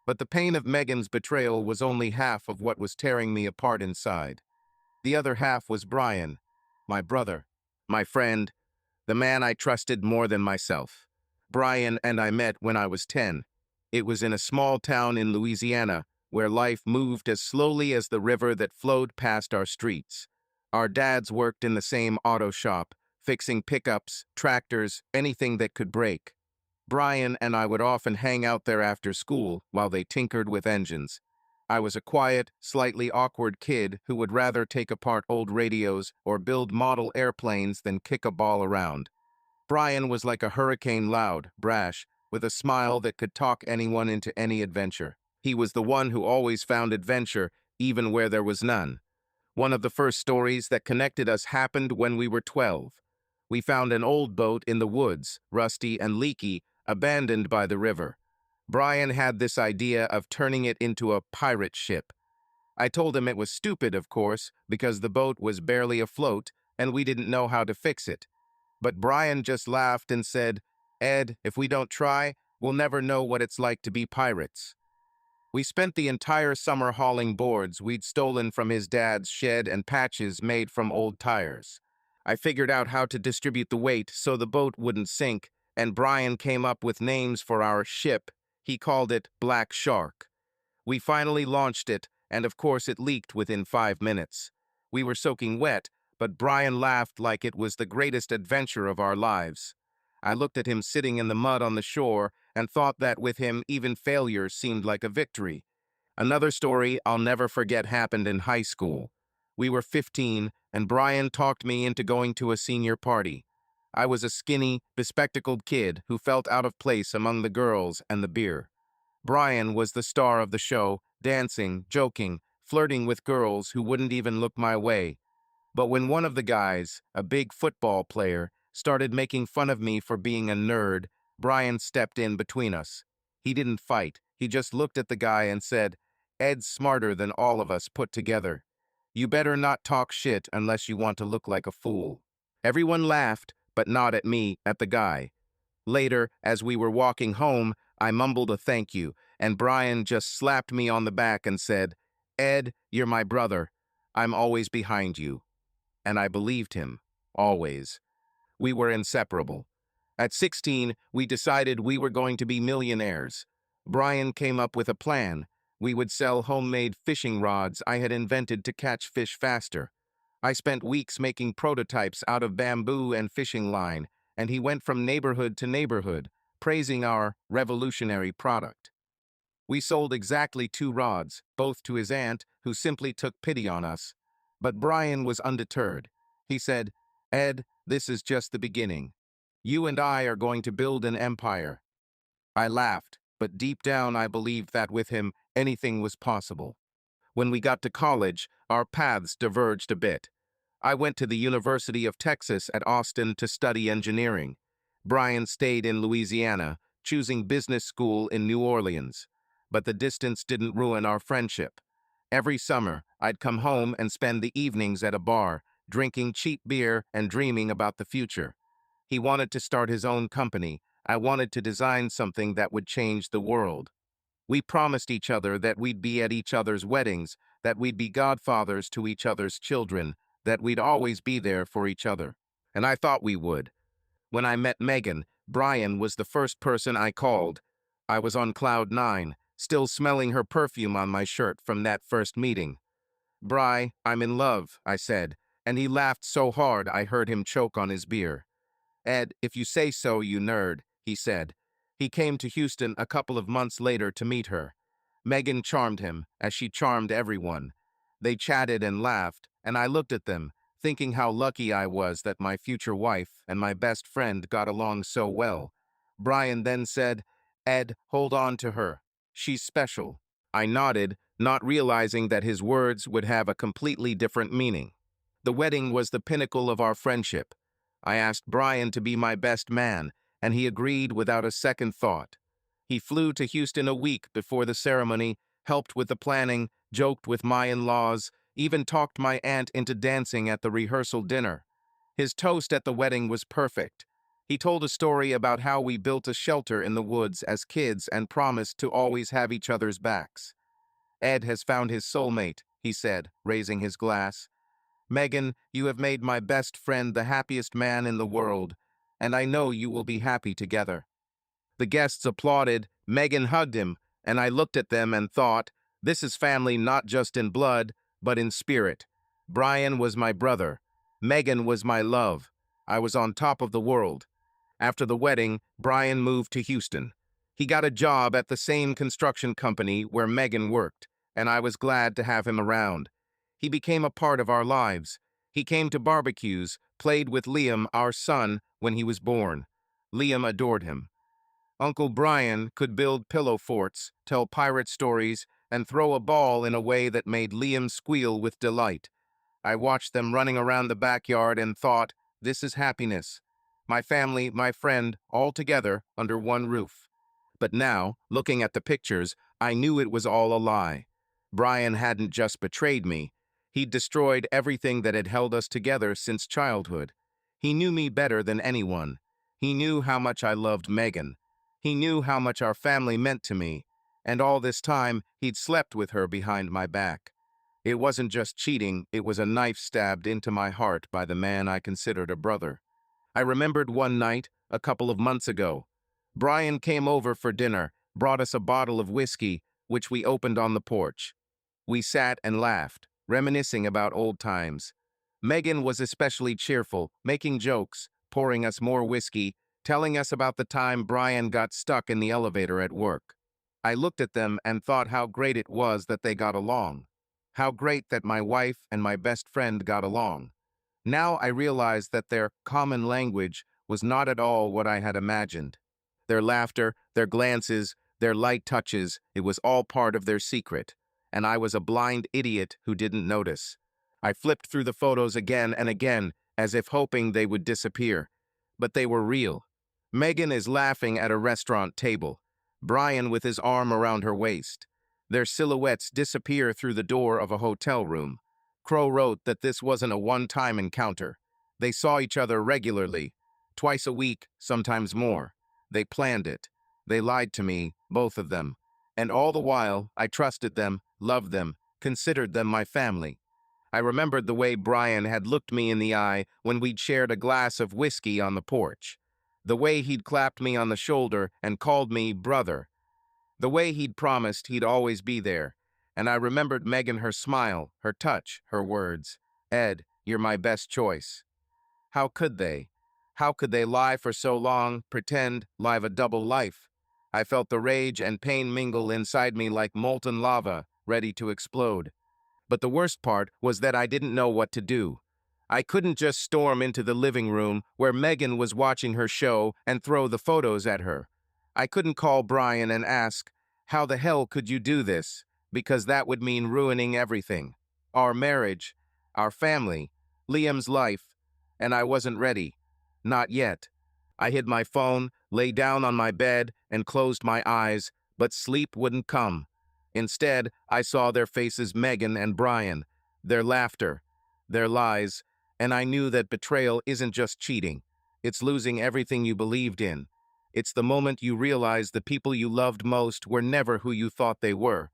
But the pain of Megan's betrayal was only half of what was tearing me apart inside. The other half was Brian, my brother, my friend, the man I trusted more than myself. Brian and I met when I was 10. It was in a small town in Louisiana, where life moved as slowly as the river that flowed past our streets. Our dads worked in the same auto shop, fixing pickups, tractors, anything that could break. Brian and I would often hang out there after school while they tinkered with engines. I was a quiet, slightly awkward kid who would rather take apart old radios or build model airplanes than kick a ball around. Brian was like a hurricane, loud, brash, with a smile that could talk anyone into any adventure. He was the one who always found adventure, even where there was none. One of the first stories that connected us happened when we were 12. We found an old boat in the woods, rusty and leaky, abandoned by the river. Brian had this idea of turning it into a pirate ship. I told him it was stupid, of course, because the boat was barely afloat and we didn't know how to fix it. But Brian just laughed and said, "Ed, if we don't try, we'll never know what it's like to be pirates." We spent the entire summer hauling boards we'd stolen from his dad's shed and patches made from old tires. I figured out how to distribute the weight so the boat wouldn't sink, and Brian came up with names for our ship. He called it Black Shark. We finally launched it, and of course it leaked within 5 minutes. We were soaking wet, but Brian laughed like it was the greatest adventure of our lives. I looked at him sitting in the mud on the shore and thought that with him even failure seemed like a victory. Another story I'll never forget happened in high school. We were 15, and Brian talked me into going to a senior party. I was a skinny, bespectacled kid who felt out of place among the girls and the beer. Brian was the star of the show, dancing, joking, flirting with girls who wouldn't even look my way. But when one of the guys, a big football player, started making fun of me for being a nerd, Brian stepped in between us. He didn't fight. He just looked at the guy and said, "Ed's smarter than all of us put together. You better not talk shit unless you want to look like a fool." Everyone laughed, but not at me, at the guy. Later, as we were walking home, I mumbled a thank you, and Brian just slapped me on the back and said, "Ed, you're my brother. I'm always behind you." And I believed him, always. We were inseparable. At 16, we decided we were going to be millionaires. Brian came up with a plan. We would sell homemade fishing rods I had invented to catch fish faster. I spent weeks making prototypes out of bamboo and fishing line, and he went from neighborhood to neighborhood, praising our revolutionary product. We sold exactly 2 rods, both to his aunt, who simply took pity on us. But Brian was undeterred. He said, "Ed, this is just the beginning. You and I are going to build an empire." I laughed, but deep down I believed that with him, anything was possible. When we got to college, our paths diverged a bit. I went to the University of Texas at Austin to study engineering. Brian stayed in Louisiana, choosing business school in New Orleans. But the distance didn't ruin our friendship. Every summer, I'd come home and spend the evenings at a bar, drinking cheap beer and dreaming about the future. He wanted to start his own company. I wanted to design something that would change the world. We promised each other that we'd be at each other's weddings, that we'd be godfathers to each other's children, that we'd always be there for each other. And I thought we would. When I met Megan, Brian was the first person I called. I was on cloud nine, still smelling her perfume on my shirt from that first meeting. "Bri, I'm in love," I said, and he laughed so hard I heard him choke on his beer. "Ed, if you say so, you nerd," he said. He came to Houston a couple of months later to meet her. Megan charmed him, as she charmed everyone. They chatted and laughed, and I looked at them, thinking how lucky I was that my future wife and my best friend got along so well. Brian then said, "Ed, hold on to her. She's special." I nodded, not realizing that his words would have a completely different meaning. The wedding was the pinnacle of our friendship. I asked Brian to be my best man, and he agreed without a second thought. He flew to Houston a week before the ceremony, helped with the planning, joked with my in-laws, even talked my aunt into dancing at the rehearsal dinner. His toast at the wedding was perfect. He told a story about how we built a shelter in the woods as kids and promised to always have each other's backs. "Ed has found his soulmate," he said, raising his glass. "Megan, you have made my best friend the happiest man in the world, and I know you will be happy together." The guests applauded, Megan hugged him, and I looked at them and thought, this is family not just in blood, but in spirit. Brian was my brother. Megan was my love. I was on top of the world. After the wedding, Brian moved to Houston. He got a job at the same construction company where Megan worked, and I was glad to have him around. He became a part of our lives. He came to barbecues, played with Liam, our son, when he was born. Liam adored him. Uncle Brian could build pillow forts, tell pirate stories, and throw a ball in a way that made Liam squeal with delight. I watched them running around the backyard and thought, this is happiness. My family, my friend, all together under one roof. But now, looking at the pictures, I knew it was all a lie. Brian hadn't just betrayed me. He'd destroyed everything that had held us together since childhood. He knew me better than anyone. He knew how much I loved Megan. He knew how much our family meant to me. And all this time, he'd slept with her behind my back. It wasn't just cheating, it was a knife stabbed into my heart by the man I considered a brother. I remembered one night, a couple of months ago. Brian came over for dinner, brought us a bottle of whiskey, which we opened on the porch. We sat and laughed, reminiscing about old times. Megan was especially cheerful, making jokes, pouring us more whiskey, telling us about the time Brian got stuck in the elevator at work. I looked at them and thought how great it was that they got along. How great that my wife and my best friend got along. Now I realized that their common language was not at all what I had imagined. Their laughter, their glances, their light touches, it was all part of their secret, and I was a blind idiot who didn't notice. I flipped through the photos again and again, as if hoping they would disappear. But they were real. Megan is laughing at a restaurant table. Brian with his arm around her waist. Their silhouettes disappear through the door of a hotel room. Crow wrote that this wasn't a one-time encounter. They saw each other regularly, twice a week, sometimes more. They planned it. They lied to me, both of them. And all the while, I trusted them, loved them, considered them my family. I remembered the way Brian had looked me in the eye when we'd shared a glass of whiskey on the porch. The way he'd clapped me on the shoulder and called me brother. The way he'd promised he'd always be there. And I remembered Megan, her smile, her touch, her words. "Ed, you're my best choice." How could they? How could they lie for so long, pretend, live a double life? I felt the rage and pain mingle inside me like molten lava, ready to explode. But the worst part was that I didn't know what to do. I couldn't just storm into the living room where Megan was watching her show and throw the photos at her. I couldn't call Brian and ask, "How the hell could you do this?" Because that would mean ruining everything. Our marriage, our family, Liam's life, and I wasn't ready. Not yet. I hid my phone, lay down on my bed, and closed my eyes, but sleep wouldn't come. Instead, I saw their faces, Megan and Brian, their laughter, their lies, and I knew that betrayal isn't just cheating. It's losing everything you believed in. It's the moment you realize the people you loved most were never who you thought they were.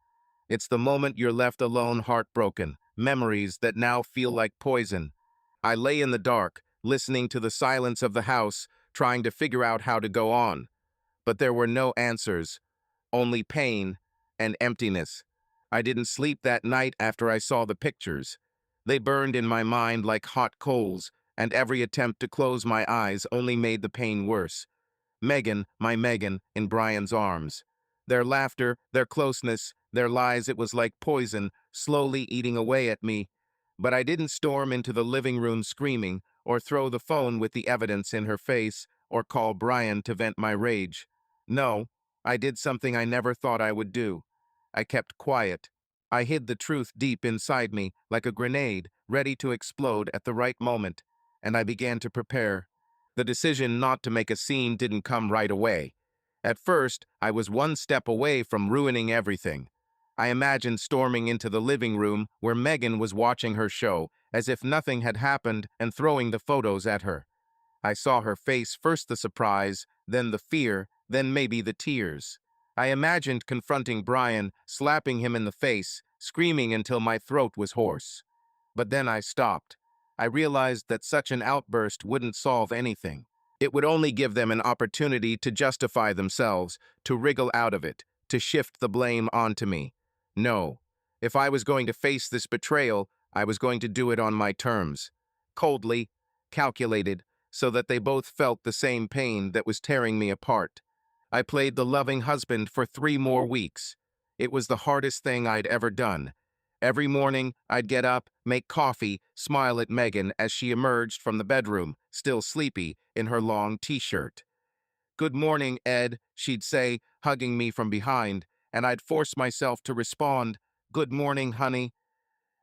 It's the moment you're left alone, heartbroken, memories that now feel like poison. I lay in the dark, listening to the silence of the house, trying to figure out how to go on. But there were no answers, only pain and emptiness. I didn't sleep that night after I saw the pictures. They burned in my mind like hot coals, and every attempt to close my eyes only made the pain worse. Megan, my Megan, in Brian's arms. Their laughter, their closeness, their lies, it was like poison, slowly eating away at me. But I didn't storm into the living room screaming, or throw the phone with the evidence in her face, or call Brian to vent my rage. No, I did something I never thought I would do. I kept quiet. I hid the truth deep inside me, like a grenade, ready to explode at the right moment, and I began to prepare. The decision not to make a scene didn't come right away. At first, I was one step away from ruining everything. I imagined storming into the living room where Megan was watching her show, as if nothing had happened, and throwing the photos at her. I saw her face, first the surprise, then the fear, then maybe the tears. I imagined confronting Brian, slapping him in the face, screaming until my throat was hoarse. But then I stopped. I realized that such an outburst wouldn't solve anything. It would only give them an opportunity to justify themselves, to wriggle out of it, to shift the blame onto me. No. If I was going to face this betrayal, I was going to do it on my terms. Coldly, calculated, so that they both felt the same pain that was tearing me apart. I played the loving husband for 3 more weeks. It was the hardest thing I'd ever done. Every morning, I'd get up, make coffee, smile at Megan as she emerged from the bedroom, still sleepy, in her long t-shirt. "Good morning, Ed," she'd say, hugging me from behind, and I'd force myself to respond, "Good morning, honey."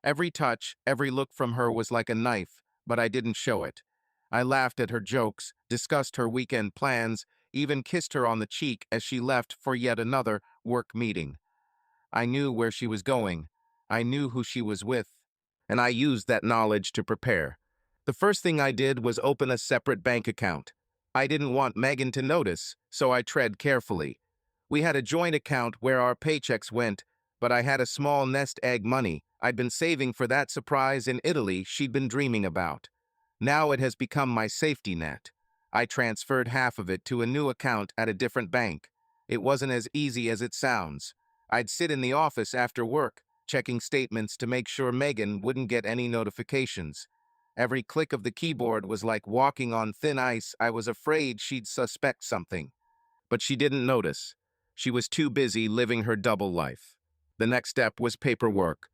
Every touch, every look from her was like a knife, but I didn't show it. I laughed at her jokes, discussed her weekend plans, even kissed her on the cheek as she left for yet another work meeting. I knew where she was going. I knew who she was with, and I used that knowledge to prepare. The first thing I did was open a separate bank account. I didn't want Megan to notice, so I tread carefully. We had a joint account where our paychecks went, but I had a small nest egg money. I'd been saving for that surprise in Italy she'd been dreaming about. Now it has become my safety net. I transferred half of it to a new account at a different bank. It wasn't as easy as it sounds. I'd sit in the office after work, checking statements to make sure Megan wouldn't get any notifications. Every click of the keyboard was like walking on thin ice. I was afraid she'd suspect something. But she didn't notice. She was too busy living her double life. The next step was paperwork.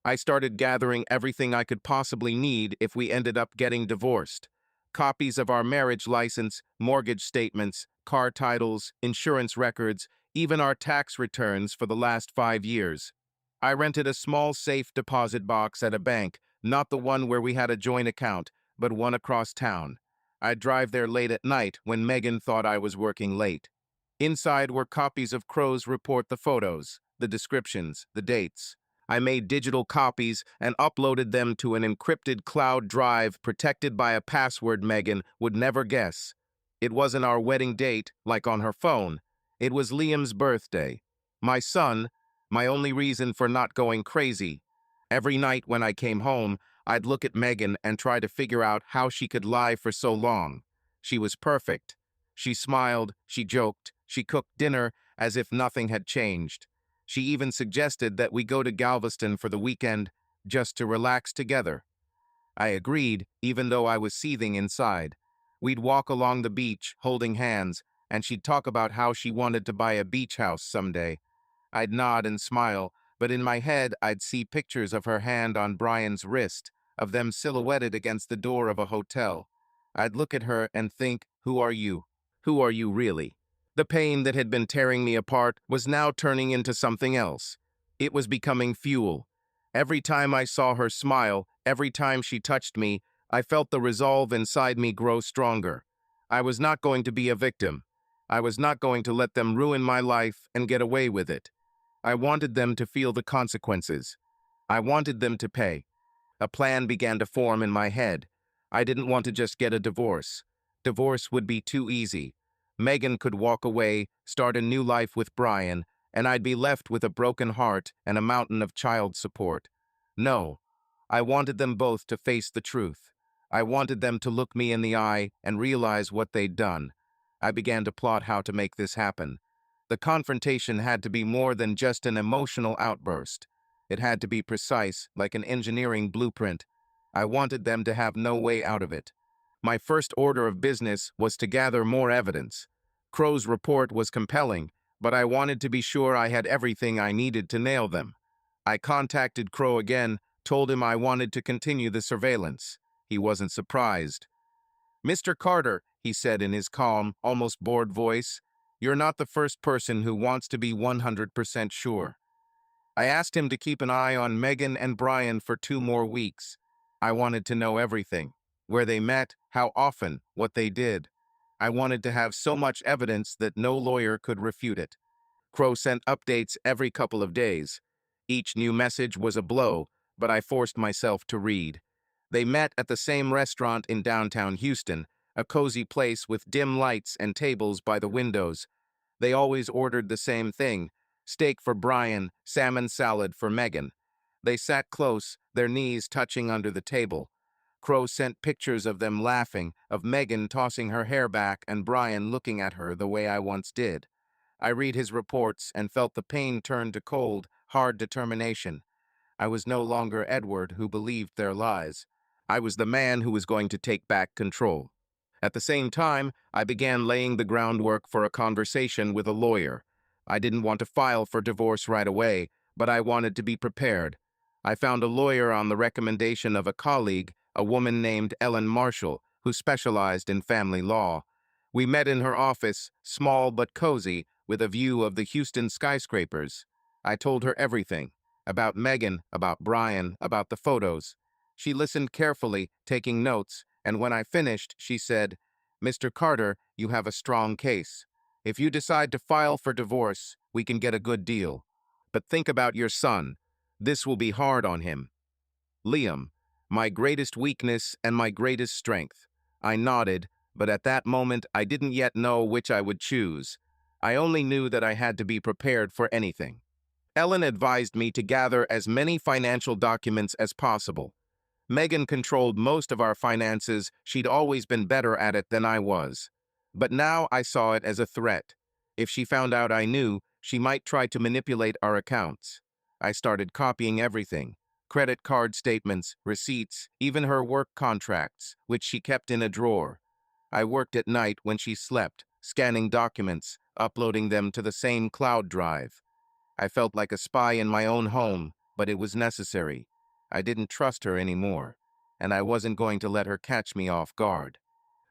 I started gathering everything I could possibly need if we ended up getting divorced. Copies of our marriage license, mortgage statements, car titles, insurance records, even our tax returns for the last 5 years. I rented a small safe deposit box at a bank, not the one where we had a joint account, but one across town. I'd drive there late at night when Megan thought I was working late. Inside were copies of Crow's report, the photos, the descriptions, the dates. I made digital copies and uploaded them to an encrypted cloud drive protected by a password Megan would never guess. It wasn't our wedding date, like on her phone. It was Liam's birthday. My son, my only reason for not going crazy. Every night when I came home, I'd look at Megan and try to figure out how she could lie for so long. She was perfect. She smiled, she joked, she cooked dinner as if nothing had changed. She even suggested that we go to Galveston for the weekend, just to relax together. I agreed, even though I was seething inside. We'd walk along the beach, holding hands, and she'd talk about how she wanted to buy a beach house someday. I'd nod and smile, but in my head I'd see pictures of her hand on Brian's wrist, of them silhouetted against the door of a hotel. I'd look at her and think, who are you? Who are you really? The pain that had been tearing me apart was now turning into something else. It was becoming fuel. Every time I saw her smile, every time she touched me, I felt the resolve inside me grow stronger. I was not going to be a victim. I was not going to let them ruin my life and get away with it. I wanted them to feel the consequences. I wanted them to pay. A plan began to form in my head. I didn't want to just get a divorce. Divorce would be too easy. Megan could walk away, start a new life with Brian, and I'd be left with a broken heart and a mountain of child support. No, I wanted them both to face the truth. I wanted them to look me in the eye and realize what they'd done. I began to plot how to make this happen. The confrontation had to be more than just an emotional outburst. It had to be precise, like an engineering blueprint. I wanted them to have no way out of it. My first order of business was to gather more evidence. Crow's report was compelling, but I wanted to be sure I had everything I needed to nail them. I contacted Crow again, told him I wanted to continue the surveillance. He wasn't surprised. "Mr. Carter," he said in his calm, almost bored voice, "you're not the first person who wants to be 100% sure." I asked him to keep an eye on Megan and Brian for 2 more weeks. I wanted to know everything: where they met, how often, what they did. I wanted to have so much evidence that no lawyer could refute it. Crow sent updates every couple of days. Each new message was a blow, but I forced myself to read. They met at the same restaurant in downtown Houston, a cozy place with dim lights and tables by the windows. They always ordered the same thing: steak for Brian, salmon salad for Megan. They sat close, their knees touching under the table. Crow sent pictures of them laughing, of Megan tossing her hair back and Brian looking at her the way I once did. I read his reports and felt the pain turn to cold, hard determination. I was no longer Edward who believed their lies. I was the man who was going to take back control. At the same time, I began laying the groundwork for a conversation with a lawyer. I didn't want to file for divorce right away, but I wanted to be prepared. I found a lawyer on the recommendation of a colleague, a woman named Ellen Marshall, who specialized in family law. We met in her office, small but cozy, with a view of the Houston skyscrapers. I told her everything: about Megan, about Brian, about the photos. She listened carefully, taking notes, and when I finished, she said, "Mr. Carter, you have a strong case. If you decide to file for divorce, we can get a good deal. But think about your son. This will be hard on him." Liam, my greatest weakness and my greatest strength. I nodded, but at that moment I didn't yet know which I would choose. I only knew that I had to be prepared for anything. Ellen advised me to gather as many financial documents as possible. Megan controlled most of our finances. She'd always been better at it than I was. But now I saw it as a threat. If she found out I knew, she might try to manipulate our accounts. I started copying everything: credit card statements, receipts, even her work contracts, which she kept in a drawer. I worked at night when she slept, scanning documents, uploading them to the same cloud drive. I felt like a spy in my own home, but it was necessary. I didn't trust her anymore, and I wasn't going to let her catch me off guard.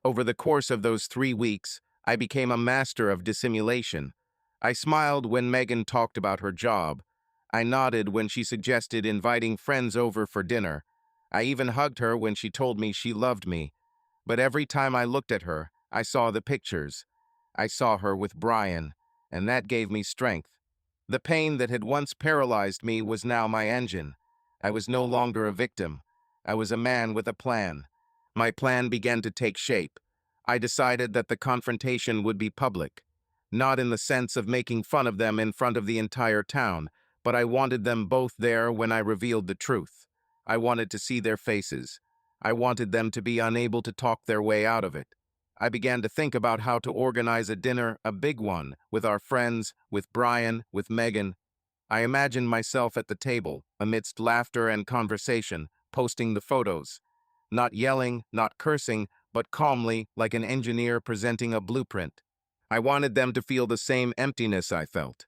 Over the course of those 3 weeks, I became a master of dissimulation. I smiled when Megan talked about her job. I nodded when she suggested inviting friends over for dinner. I even hugged her when she told me she loved me. But every time I looked at her, I saw the pictures. I saw her with Brian, and that gave me strength. The pain that had once paralyzed me was now my engine. I was no longer a victim. I was a man with a plan. My plan began to take shape. I decided that the confrontation would be public. Not in the sense of making fun of them in front of the entire town, but I wanted them both there when I revealed the truth. I wanted to see their faces. I wanted them to be unable to talk their way out of it. I began to think about how to organize a dinner, a big one, with our friends, with Brian, with Megan. I imagined myself at the table, amidst laughter and conversation, posting the photos. Not yelling, not cursing, but calmly, like an engineer presenting a blueprint. I wanted them to feel the same emptiness I felt.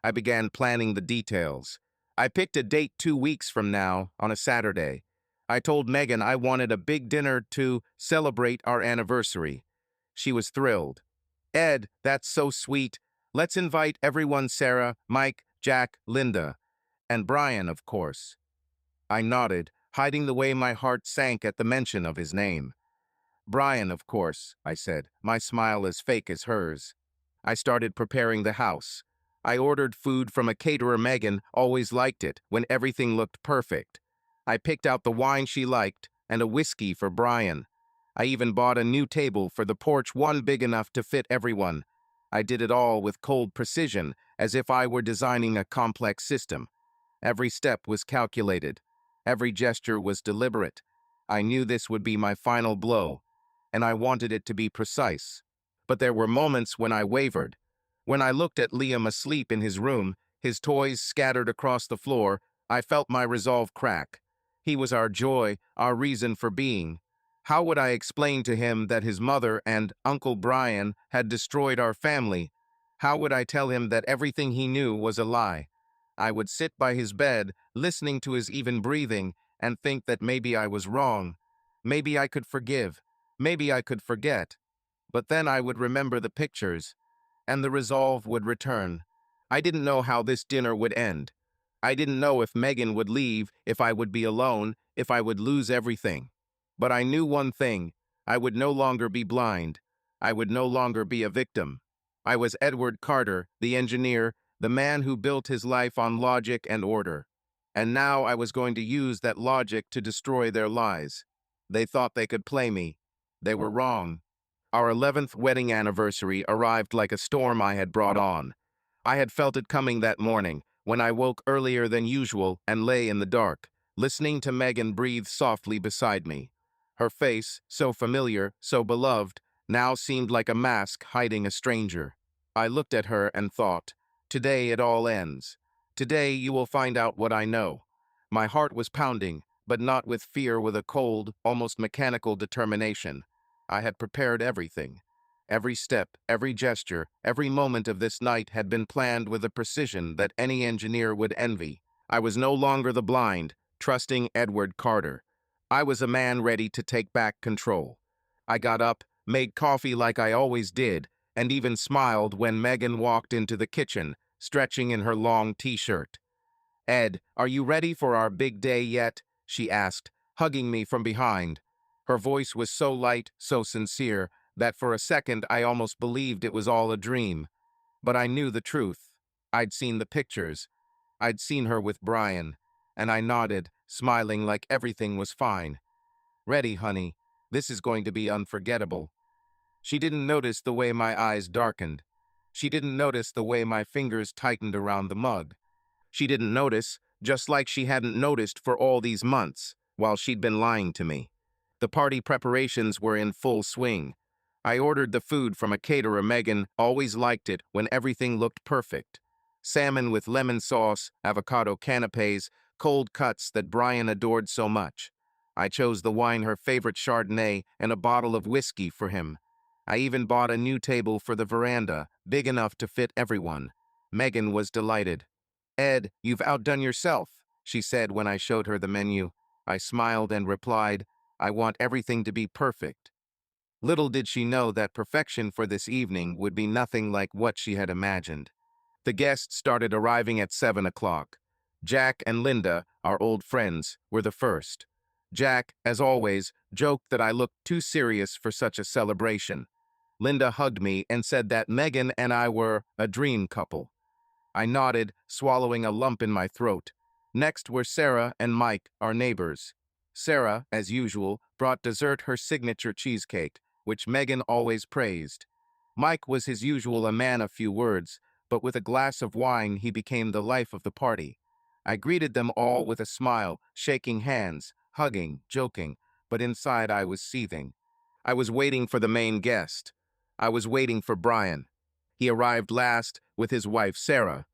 I began planning the details. I picked a date 2 weeks from now, on a Saturday. I told Megan I wanted a big dinner to celebrate our anniversary. She was thrilled. "Ed, that's so sweet. Let's invite everyone: Sarah, Mike, Jack, Linda, and Brian, of course." I nodded, hiding the way my heart sank at the mention of his name. Brian, of course, I said, my smile as fake as hers. I started preparing the house. I ordered food from a caterer. Megan always liked it when everything looked perfect. I picked out the wine she liked and a whiskey for Brian. I even bought a new table for the porch, one big enough to fit everyone. I did it all with cold precision, as if I were designing a complex system. Every step was calculated. Every gesture was deliberate. I knew this would be my final blow, and I wanted it to be precise. But there were moments when I wavered. When I looked at Liam asleep in his room, his toys scattered across the floor, I felt my resolve crack. He was our joy, our reason for being. How would I explain to him that his mother and Uncle Brian had destroyed our family? How would I tell him that everything he knew was a lie? I would sit by his bed, listening to his even breathing, and think that maybe I was wrong. Maybe I could forgive. Maybe I could forget. But then I would remember the pictures, and the resolve would return. I didn't know how this dinner would end. I didn't know if Megan would leave, if I would be alone, if I would lose everything. But I knew one thing: I would no longer be blind. I would no longer be a victim. I was Edward Carter, the engineer, the man who built his life on logic and order. And now I was going to use that logic to destroy their lies. They thought they could play me. They were wrong. Our 11th wedding anniversary arrived like a storm I had brought on. I had felt it coming that morning, when I woke earlier than usual and lay in the dark, listening to Megan breathe softly beside me. Her face, so familiar, so beloved, now seemed like a mask hiding a stranger. I looked at her and thought, today it all ends. Today you will find out what I know. My heart was pounding, but not with fear, with a cold, almost mechanical determination. I had prepared everything. Every step, every gesture, every moment of this night had been planned with a precision that any engineer would envy. I was no longer the blind, trusting Edward Carter. I was a man ready to take back control. I got up, made coffee like I always did, and even smiled when Megan walked into the kitchen, stretching in her long t-shirt. "Ed, are you ready for our big day yet?" she asked, hugging me from behind. Her voice was so light, so sincere, that for a second I almost believed it was all a dream. But I knew the truth. I'd seen the pictures. I'd seen her with Brian, and I nodded, smiling like everything was fine. "Ready, honey. This is going to be unforgettable." She didn't notice the way my eyes darkened. She didn't notice the way my fingers tightened around the mug. She didn't notice, just like she hadn't noticed for all these months, while she'd been lying to me. The party preparations were in full swing. I ordered the food from a caterer. Megan always liked it when everything looked perfect. Salmon with lemon sauce, avocado canapes, cold cuts that Brian adored so much. I chose the wine, her favorite Chardonnay, and a bottle of whiskey for him. I even bought a new table for the veranda, big enough to fit everyone. Megan was delighted. "Ed, you've outdone yourself," she said when I showed her the menu. I smiled and replied, "I want everything to be perfect." Little did she know that perfection for this evening would be nothing like what she had imagined. The guests started arriving at 7 o'clock. Jack and Linda, our old friends, were the first. Jack, as always, joked that I looked too serious for such a celebration. Linda hugged me and said that Megan and I were a dream couple. I nodded, swallowing a lump in my throat. Next were Sarah and Mike, our neighbors. Sarah, as usual, brought dessert, her signature cheesecake, which Megan always praised. Mike was his usual a man of few words, but with a glass of wine he became the life of the party. I greeted them all with a smile, shaking hands, hugging, joking, but inside I was seething. I was waiting for the main guest. I was waiting for Brian. He arrived last with his wife, Sarah.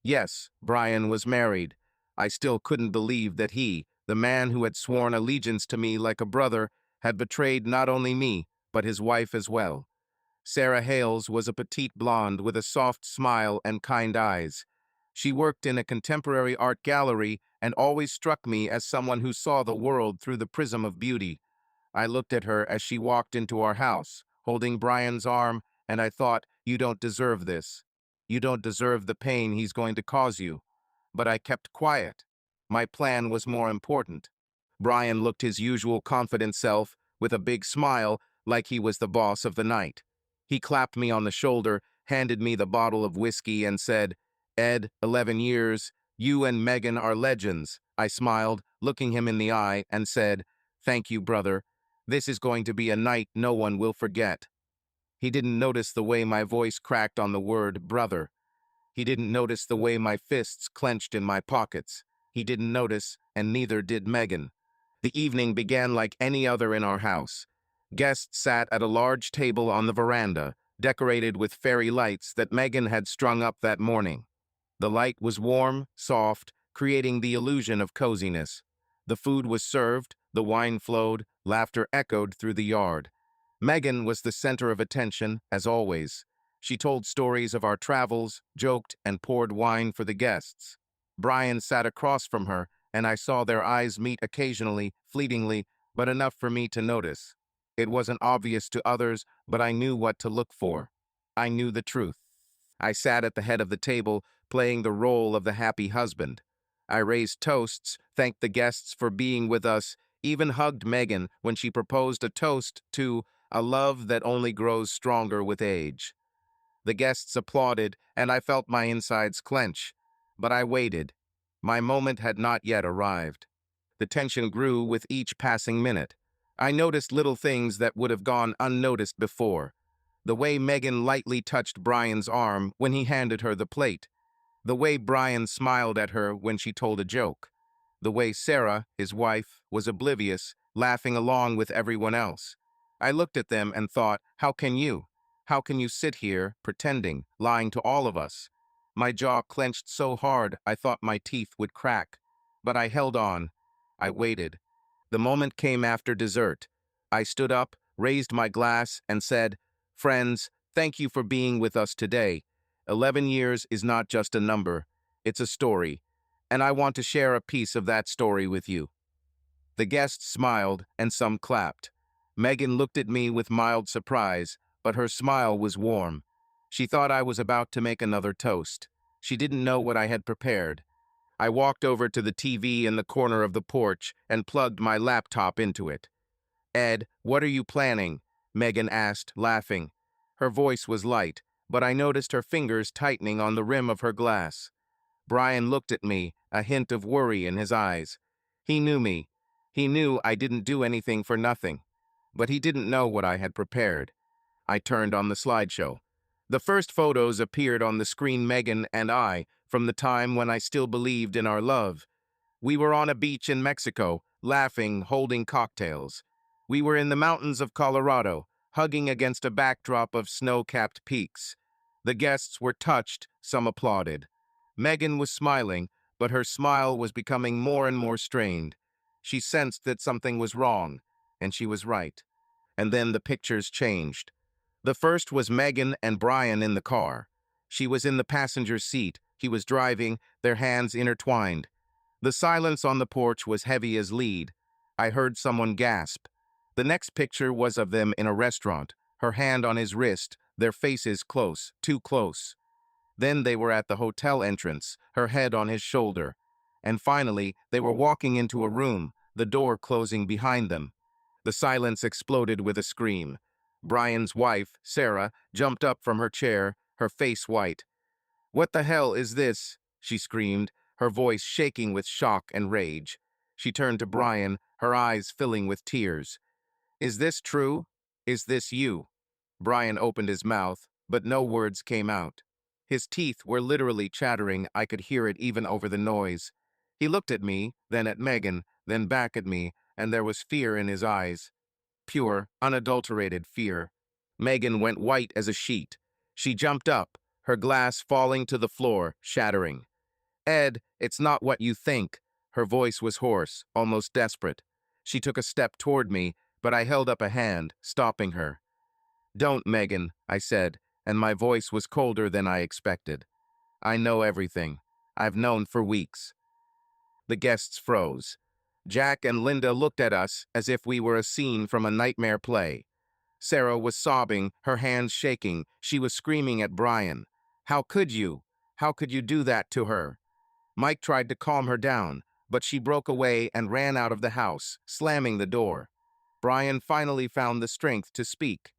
Yes, Brian was married. I still couldn't believe that he, the man who had sworn allegiance to me like a brother, had betrayed not only me, but his wife as well. Sarah Hales was a petite blonde with a soft smile and kind eyes. She worked in a contemporary art gallery and always struck me as someone who saw the world through the prism of beauty. I looked at her as she walked into our house, holding Brian's arm, and I thought, "You don't deserve this. You don't deserve the pain he's going to cause you." But I kept quiet. My plan was more important. Brian looked his usual confident self, with a big smile, like he was the boss of the night. He clapped me on the shoulder, handed me the bottle of whiskey, and said, "Ed, 11 years, you and Megan are legends." I smiled, looking him in the eye, and said, "Thank you, brother. This is going to be a night no one will forget." He didn't notice the way my voice cracked on the word brother. He didn't notice the way my fists clenched in my pockets. He didn't notice, and neither did Megan. The evening began like any other in our house. Guests sat at a large table on the veranda, decorated with fairy lights that Megan had strung up that morning. The light was warm, soft, creating the illusion of coziness. The food was served, the wine flowed, laughter echoed through the yard. Megan was the center of attention, as always. She told stories of our travels, joked, and poured wine for the guests. Brian sat across from her, and I saw their eyes meet occasionally, fleetingly, but enough for me to notice. It wasn't obvious to others, but I knew what to look for. I knew the truth. I sat at the head of the table, playing the role of the happy husband. I raised toasts, thanked the guests for being with us, even hugged Megan when she proposed a toast to a love that only grows stronger with age. The guests applauded, and I felt my insides clench. But I waited. My moment had not yet arrived. The tension grew with each passing minute. I noticed little things that would have gone unnoticed before. The way Megan lightly touched Brian's arm when he handed her the plate. The way Brian smiled at her when she told a joke. The way Sarah, his wife, was oblivious, laughing along with everyone else. I looked at them and thought, how can you? How can you sit here, pretending, lying to all of us? My jaw clenched so hard I thought my teeth would crack. But I held on. I waited. The moment came after dessert. I stood up, raised my glass, and said, "Friends, thank you for being with us today. 11 years is not just a number, it's a story, and I want to share a piece of that story with you." The guests smiled, and some clapped. Megan looked at me with mild surprise, but her smile was warm. She thought I was about to make another toast. She didn't know what I had prepared. I walked over to the TV in the corner of the porch and plugged my laptop into it. "Ed, what are you planning?" Megan asked, laughing. Her voice was light, but I noticed her fingers tightening on the rim of her glass. Brian looked at me, a hint of worry in his eyes. He knew me. He knew I didn't do anything for nothing. But he didn't know what I had prepared. I turned on the slideshow. The first photos appeared on the screen. Megan and I, from the time when I still believed in our love. We were on a beach in Mexico, laughing, holding cocktails. We were in the mountains of Colorado, hugging against a backdrop of snow-capped peaks. The guests were touched, some applauded. Megan was smiling, but her smile was becoming more and more strained. She sensed that something was wrong, and she was right. And then the pictures changed. The first was Megan and Brian in the car. She was in the passenger seat. He was driving, their hands intertwined. The silence on the porch was heavy as lead. I heard someone gasp. The next picture was of them in a restaurant, her hand on his wrist, their faces close, too close. Then they were at the hotel entrance, her head on his shoulder. And finally, they were walking into a room, the door closing behind them. The silence exploded with a scream. Brian's wife, Sarah, jumped up from her chair, her face white. "What the hell is this?" she screamed, her voice shaking with shock and rage. She turned to Brian, her eyes filling with tears. "Is this true? Is this you?" Brian opened his mouth, but no words came out. His teeth were literally chattering. I could hear it even over the noise. He looked at me, then at Megan, then back at me, and there was fear in his eyes. Pure, unadulterated fear. Megan went white as a sheet. She jumped up, her glass falling to the floor, shattering. "Ed, it's not what you think." Her voice was hoarse, almost desperate. She took a step toward me, but I held up a hand, stopping her. "Don't, Megan," I said, and my voice was colder than I expected. "I know everything. I've known for weeks." The guests froze. Jack and Linda looked at us as if we were a scene from a nightmare play. Sarah was sobbing, her hands shaking. She was screaming at Brian. "How could you? How could you do that to her?" Mike tried to calm her down, but she broke away and ran out of the house, slamming the door. Brian finally found the strength to speak.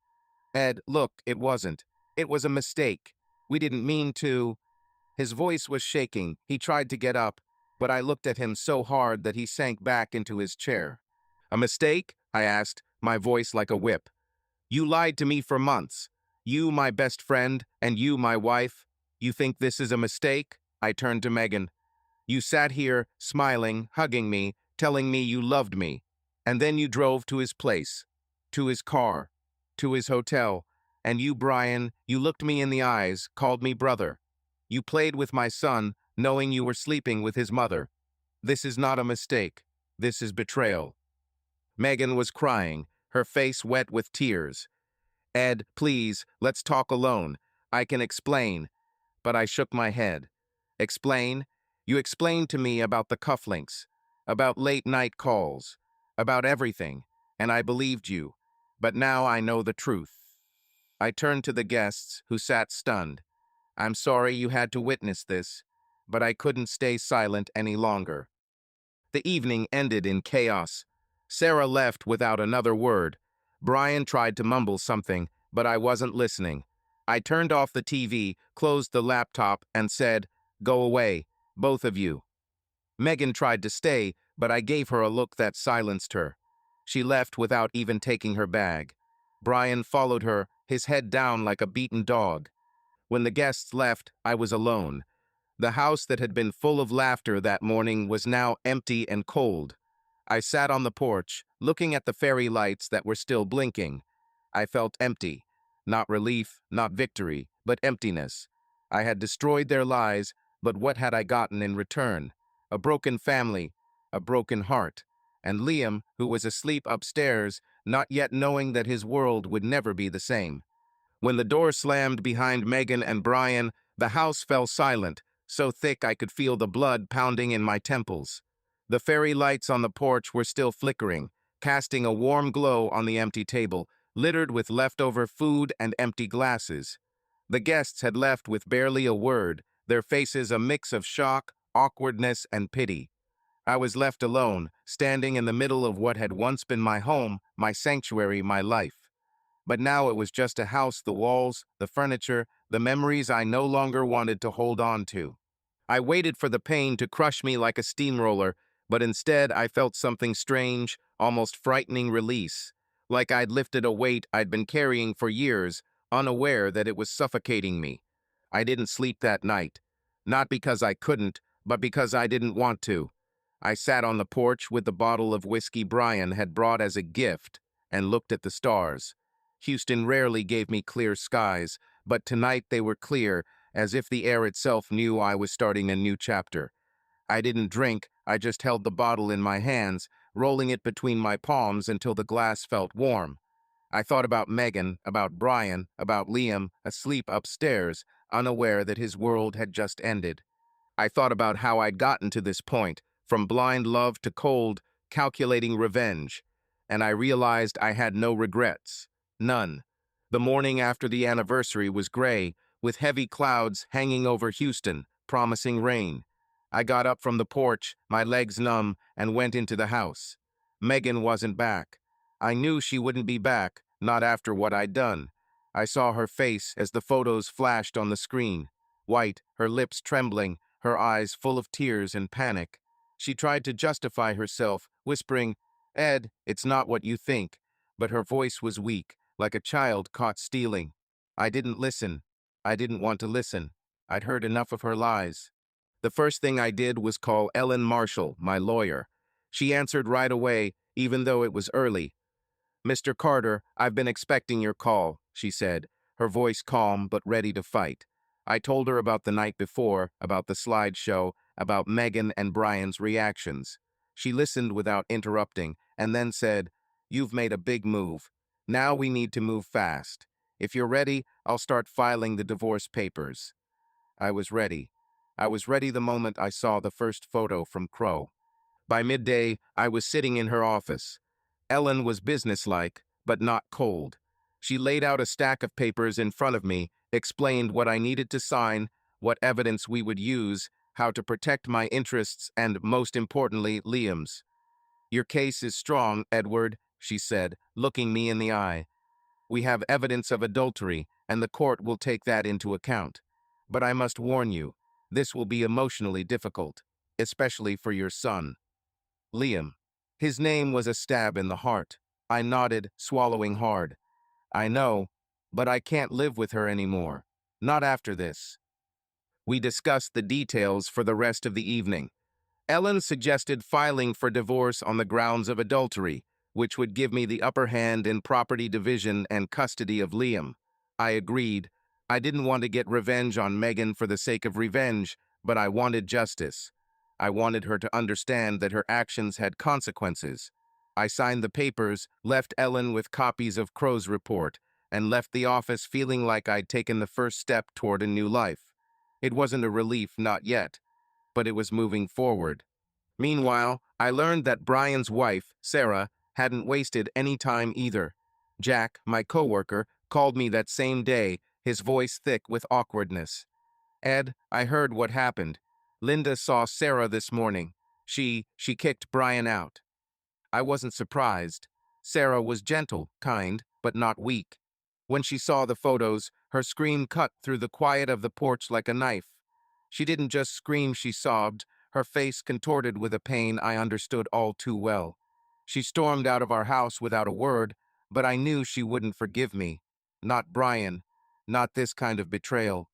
Ed, look, it wasn't. It was a mistake. We didn't mean to. His voice was shaking. He tried to get up, but I looked at him so hard that he sank back into his chair. A mistake? I asked, my voice like a whip. You lied to me for months. You, my best friend, and you, my wife. You think this is a mistake? I turned to Megan. You sat here, smiling, hugging me, telling me you loved me. And then you drove to his place, to his car, to his hotel. And you, Brian, you looked me in the eyes, called me brother. You played with my son, knowing you were sleeping with his mother. This is not a mistake. This is betrayal. Megan was crying, her face wet with tears. Ed, please, let's talk alone. I can explain. But I shook my head. Explain? You explained to me about the cufflinks, about late-night calls, about everything, and I believed you. But now I know the truth. I turned to the guests, who sat stunned. I'm sorry you had to witness this, but I couldn't stay silent any longer. The evening ended in chaos. Sarah left without another word. Brian tried to mumble something, but I wasn't listening. I turned off the TV, closed the laptop, and said, "Go away, both of you." Megan tried to stay, but I gave her a look that silenced her. She left without even taking her bag. Brian followed her, his head down like a beaten dog. When the guests left, I was alone. The house that had been full of laughter that morning was now empty and cold. I sat on the porch, looking at the fairy lights that were still blinking. I felt empty. Not relief, not victory, but emptiness. I had destroyed their lives, but what had I gotten in return? A broken family, a broken heart, and Liam, who was asleep upstairs, not yet knowing that his world would never be the same. When the door slammed behind Megan and Brian, the house fell silent, so thick I could feel the blood pounding in my temples. The fairy lights on the porch were still flickering, casting a warm glow on the empty table, littered with leftover food and empty glasses. The guests had left with barely a word, their faces a mix of shock, awkwardness, and pity. I was left alone, standing in the middle of what had once been my home, my sanctuary, my life. But now it was just a house, the walls, the furniture, the memories I no longer wanted to hold on to. I waited for the pain to crush me like a steamroller, but instead I felt something strange, almost frightening release, like I'd lifted a weight I'd been carrying for years, unaware that it was suffocating me. I didn't sleep that night, not because I couldn't, but because I didn't want to. I sat on the porch with the bottle of whiskey Brian had brought as a gift and looked at the stars. Houston rarely gave me clear skies, but tonight they were clear, as if the air itself knew I was starting a new chapter. I didn't drink, I just held the bottle in my hands, rolling it between my palms until the glass felt warm. I thought about Megan, about Brian, about Liam, asleep upstairs, unaware that his world had just ended. I thought about how I'd gotten to this point, from blind love to cold, calculating revenge, and I realized I had no regrets. None. The morning after the anniversary was gray, with heavy clouds hanging over Houston, promising rain. I got up from the porch, my legs numb, and went into the house. Megan wasn't back. I knew she wouldn't be back, not after what I'd done. I saw her face as the photos flashed on the screen. White, her lips trembling, her eyes full of tears and panic. She tried to justify herself, whispering, "Ed, it's not what you think." But her voice was weak, like a child caught stealing. I didn't listen. I didn't want to listen. I'd heard enough of her lies. The first thing I did was call Ellen Marshall, my lawyer. She answered right away, even though it was early. "Mr. Carter, I've been expecting your call," she said, her voice calm but ready to fight. I told her about the night before, about the slideshow, about Megan and Brian's reactions. She listened without interrupting, and then said, "You've made a big move. Now we need to move fast. If you're ready, I'll start filing the divorce papers." I was ready. I was ready the moment I saw the first photo from Crow. By midday, I was sitting in her office. Ellen was businesslike, but not cold. She laid out a stack of papers in front of me, explained what I needed to sign, what evidence we would use, how to protect my interests, and, most importantly, Liam's. "Your case is strong, Edward," she said, looking me in the eye. We have evidence of adultery, and the court will take that into account. But I must warn you, this will be emotionally difficult, especially for your son, Liam. His name was a stab in the heart. I nodded, swallowing hard. I know, but I can't live with her anymore. Not after this. We discussed the details for the rest of the evening. Ellen suggested filing for divorce on the grounds of adultery, which would give me the upper hand in property division and custody of Liam. I agreed. I didn't want to get revenge on Megan for the sake of revenge, but I wanted justice. I wanted her to understand that her actions had consequences. I signed the papers, left Ellen with copies of Crow's report, and left the office feeling like I'd taken the first step toward a new life. It wasn't a relief, not yet, but it was moving forward. Meanwhile, I learned that Brian's wife, Sarah, hadn't wasted any time either. Jack, my coworker, called me that same day, his voice thick with awkwardness. Ed, I heard what happened. Linda saw Sarah this morning. She kicked Brian out. I wasn't surprised. Sarah was gentle, kind, but not weak. When she saw the photos, her scream cut through the quiet of the porch like a knife. She didn't just scream, she sobbed, her face contorted with a pain I understood all too well. She stormed out of our house without a word, but I knew she wouldn't forgive me. Not Brian. Not this kind of betrayal.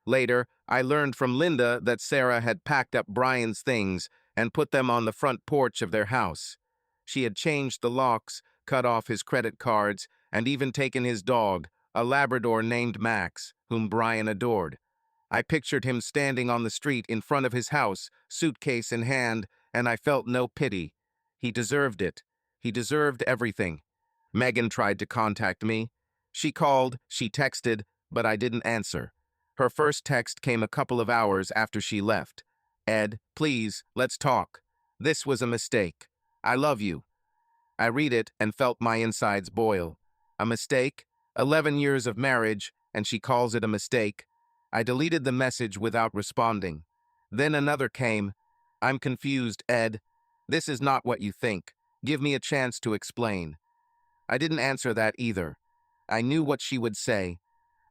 Later, I learned from Linda that Sarah had packed up Brian's things and put them on the front porch of their house. She had changed the locks, cut off his credit cards, and even taken his dog, a Labrador named Max, whom Brian adored. I pictured him standing on the street in front of his house, suitcase in hand, and I felt no pity. He deserved it. He deserved everything. Megan tried to contact me. She called, she texted, but I didn't answer. Her first text came a couple of hours after she left. Ed, please, let's talk. This was a mistake. I love you. I read it and felt my insides boil. A mistake? 11 years of marriage, and she calls it a mistake. I deleted the message without responding. Then another came. I'm confused, Ed. This is not what you think. Give me a chance to explain. I didn't answer that either. I knew what she would say.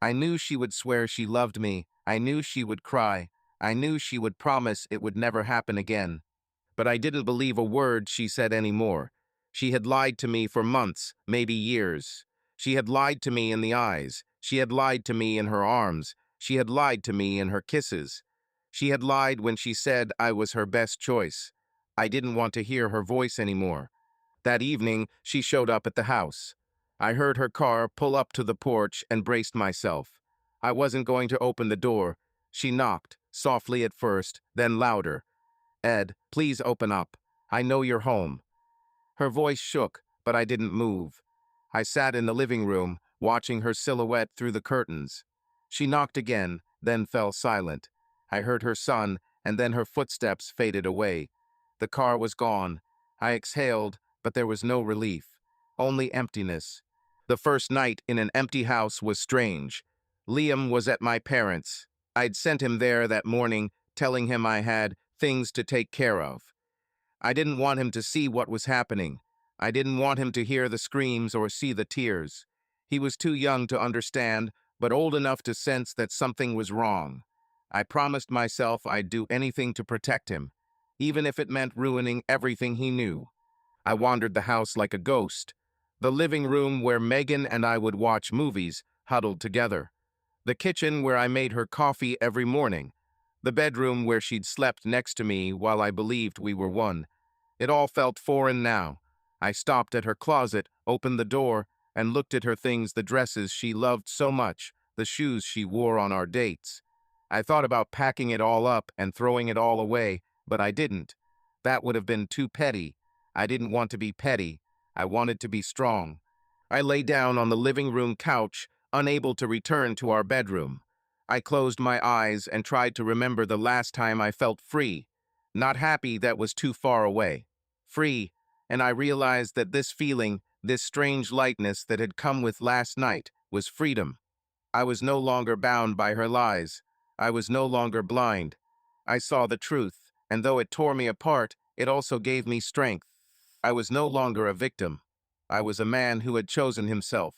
I knew she would swear she loved me. I knew she would cry. I knew she would promise it would never happen again. But I didn't believe a word she said anymore. She had lied to me for months, maybe years. She had lied to me in the eyes. She had lied to me in her arms. She had lied to me in her kisses. She had lied when she said I was her best choice. I didn't want to hear her voice anymore. That evening, she showed up at the house. I heard her car pull up to the porch and braced myself. I wasn't going to open the door. She knocked, softly at first, then louder. Ed, please open up. I know you're home. Her voice shook, but I didn't move. I sat in the living room, watching her silhouette through the curtains. She knocked again, then fell silent. I heard her son, and then her footsteps faded away. The car was gone. I exhaled, but there was no relief. Only emptiness. The first night in an empty house was strange. Liam was at my parents'. I'd sent him there that morning, telling him I had things to take care of. I didn't want him to see what was happening. I didn't want him to hear the screams or see the tears. He was too young to understand, but old enough to sense that something was wrong. I promised myself I'd do anything to protect him, even if it meant ruining everything he knew. I wandered the house like a ghost. The living room where Megan and I would watch movies, huddled together. The kitchen where I made her coffee every morning. The bedroom where she'd slept next to me while I believed we were one. It all felt foreign now. I stopped at her closet, opened the door, and looked at her things, the dresses she loved so much, the shoes she wore on our dates. I thought about packing it all up and throwing it all away, but I didn't. That would have been too petty. I didn't want to be petty. I wanted to be strong. I lay down on the living room couch, unable to return to our bedroom. I closed my eyes and tried to remember the last time I felt free. Not happy, that was too far away. Free, and I realized that this feeling, this strange lightness that had come with last night, was freedom. I was no longer bound by her lies. I was no longer blind. I saw the truth, and though it tore me apart, it also gave me strength. I was no longer a victim. I was a man who had chosen himself.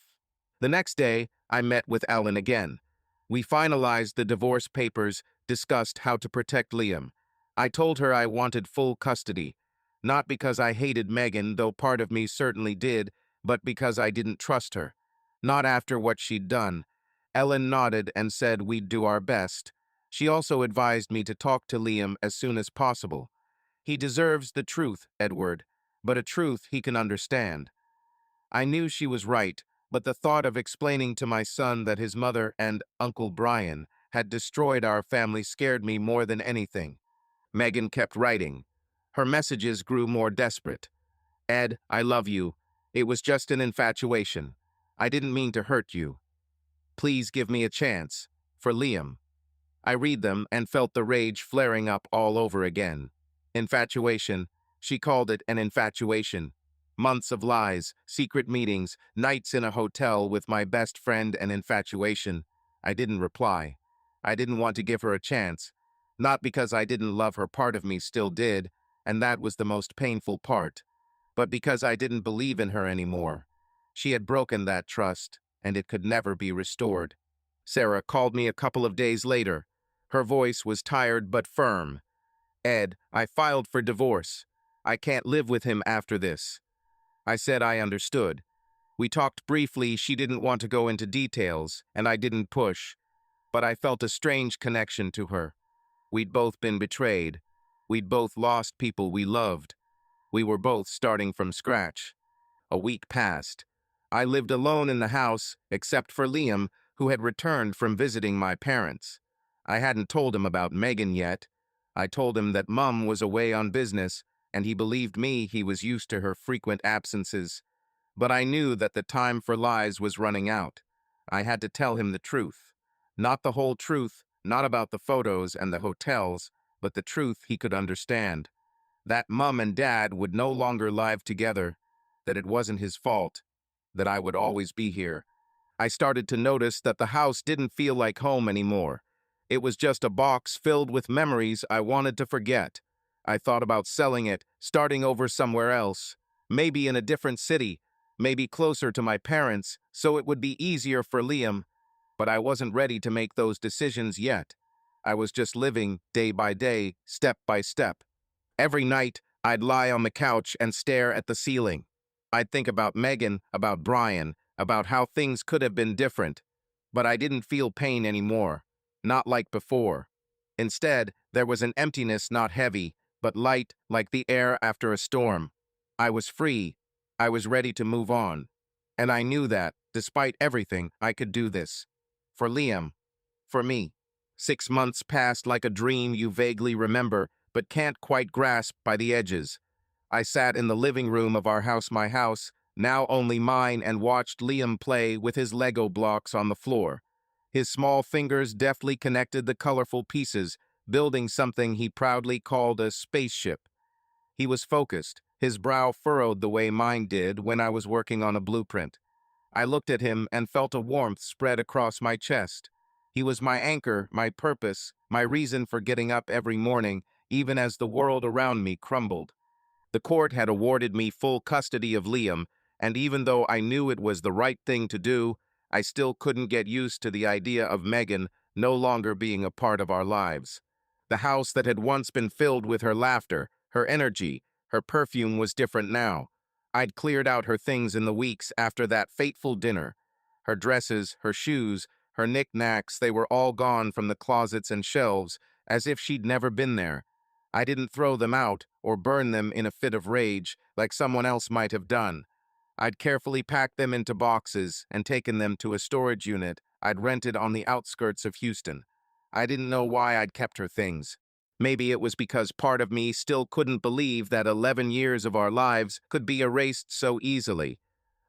The next day, I met with Ellen again. We finalized the divorce papers, discussed how to protect Liam. I told her I wanted full custody, not because I hated Megan, though part of me certainly did, but because I didn't trust her. Not after what she'd done. Ellen nodded and said we'd do our best. She also advised me to talk to Liam as soon as possible. He deserves the truth, Edward, but a truth he can understand. I knew she was right, but the thought of explaining to my son that his mother and Uncle Brian had destroyed our family scared me more than anything. Megan kept writing. Her messages grew more desperate. Ed, I love you. It was just an infatuation. I didn't mean to hurt you. Please give me a chance. For Liam. I read them and felt the rage flaring up all over again. Infatuation. She called it an infatuation. Months of lies, secret meetings, nights in a hotel with my best friend and infatuation. I didn't reply. I didn't want to give her a chance. Not because I didn't love her, part of me still did, and that was the most painful part. But because I didn't believe in her anymore. She had broken that trust, and it could never be restored. Sarah called me a couple of days later. Her voice was tired but firm. Ed, I filed for divorce. I can't live with him after this. I said I understood. We talked briefly. She didn't want to go into details, and I didn't push. But I felt a strange connection to her. We'd both been betrayed. We'd both lost people we loved. We were both starting from scratch. A week passed. I lived alone in the house, except for Liam, who had returned from visiting my parents. I hadn't told him about Megan yet. I told him that Mum was away on business, and he believed me. He was used to her frequent absences. But I knew that the time for lies was running out. I had to tell him the truth. Not the whole truth, not about the photos and the hotels, but the truth he could understand. That Mum and Dad would no longer live together, that it wasn't his fault, that I would always be here. I started to notice that the house didn't feel like home anymore. It was just a box filled with memories I wanted to forget. I thought about selling it, starting over somewhere else, maybe in a different city, maybe closer to my parents, so it would be easier for Liam. But I wasn't ready to make those decisions yet. I was just living day by day, step by step. Every night, I'd lie on the couch and stare at the ceiling. I'd think about Megan, about Brian, about how things could have been different. But I didn't feel pain anymore. Not like before. Instead, there was an emptiness, not heavy, but light, like the air after a storm. I was free. I was ready to move on. And I knew that, despite everything, I could do this. For Liam. For me. 6 months passed like a dream you vaguely remember, but can't quite grasp by the edges. I sat in the living room of our house, my house, now only mine, and watched Liam play with his Lego blocks on the floor. His small fingers deftly connected the colorful pieces, building something he proudly called a spaceship. He was focused, his brow furrowed the way mine did when I was working on a blueprint. I looked at him and felt a warmth spread across my chest. He was my anchor, my purpose, my reason for getting up every morning, even as the world around me crumbled. The court had awarded me full custody of Liam, and even though I knew it was the right thing to do, I still couldn't get used to the idea of Megan no longer being a part of our lives. The house that had once been filled with her laughter, her energy, her perfume was different now. I'd cleared out her things in the weeks after that fateful dinner. Her dresses, her shoes, her knickknacks, they were all gone from the closets and shelves, as if she'd never been there. I didn't throw them out or burn them in a fit of rage like someone else might have done. I'd carefully packed them into boxes and taken them to a storage unit I'd rented on the outskirts of Houston. I didn't know why I'd kept her things. Maybe it was because part of me still couldn't believe that 11 years of our lives could be erased so easily.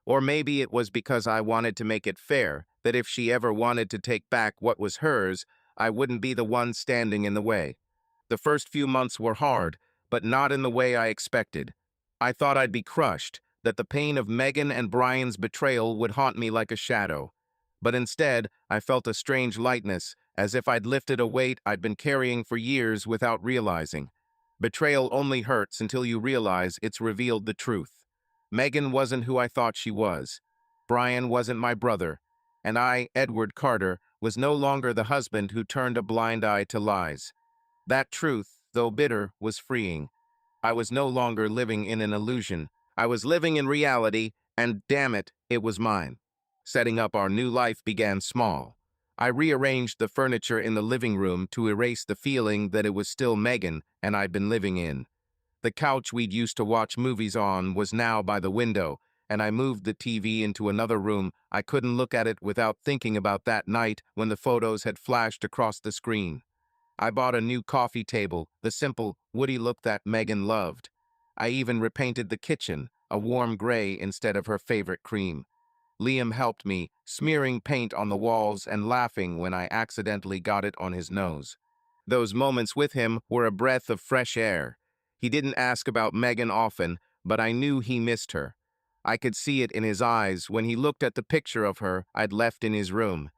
Or maybe it was because I wanted to make it fair, that if she ever wanted to take back what was hers, I wouldn't be the one standing in the way. The first few months were hard, but not in the way I expected. I thought I'd be crushed, that the pain of Megan and Brian's betrayal would haunt me like a shadow. But instead, I felt a strange lightness, as if I'd lifted a weight I'd been carrying for years without realizing. Betrayal only hurts until you realize it's revealed the truth. Megan wasn't who I thought she was. Brian wasn't my brother. And I, Edward Carter, was no longer the husband who turned a blind eye to lies. That truth, though bitter, was freeing. I was no longer living in an illusion. I was living in reality, and damn it, it was mine. Setting up our new life began small. I rearranged the furniture in the living room to erase the feeling that it was still Megan and I'd been living in. The couch we'd used to watch movies on was now by the window, and I moved the TV into another room. I couldn't look at it without thinking about that night when the photos had flashed across the screen. I bought a new coffee table, the simple, woody look that Megan loved. I even repainted the kitchen, a warm gray instead of her favorite cream. Liam helped me, smearing paint on the walls and laughing when I accidentally got it on his nose. Those moments with him were a breath of fresh air. He didn't ask about Megan often, but I knew he missed her. I could see it in his eyes when he looked at the picture of her I'd left in his room.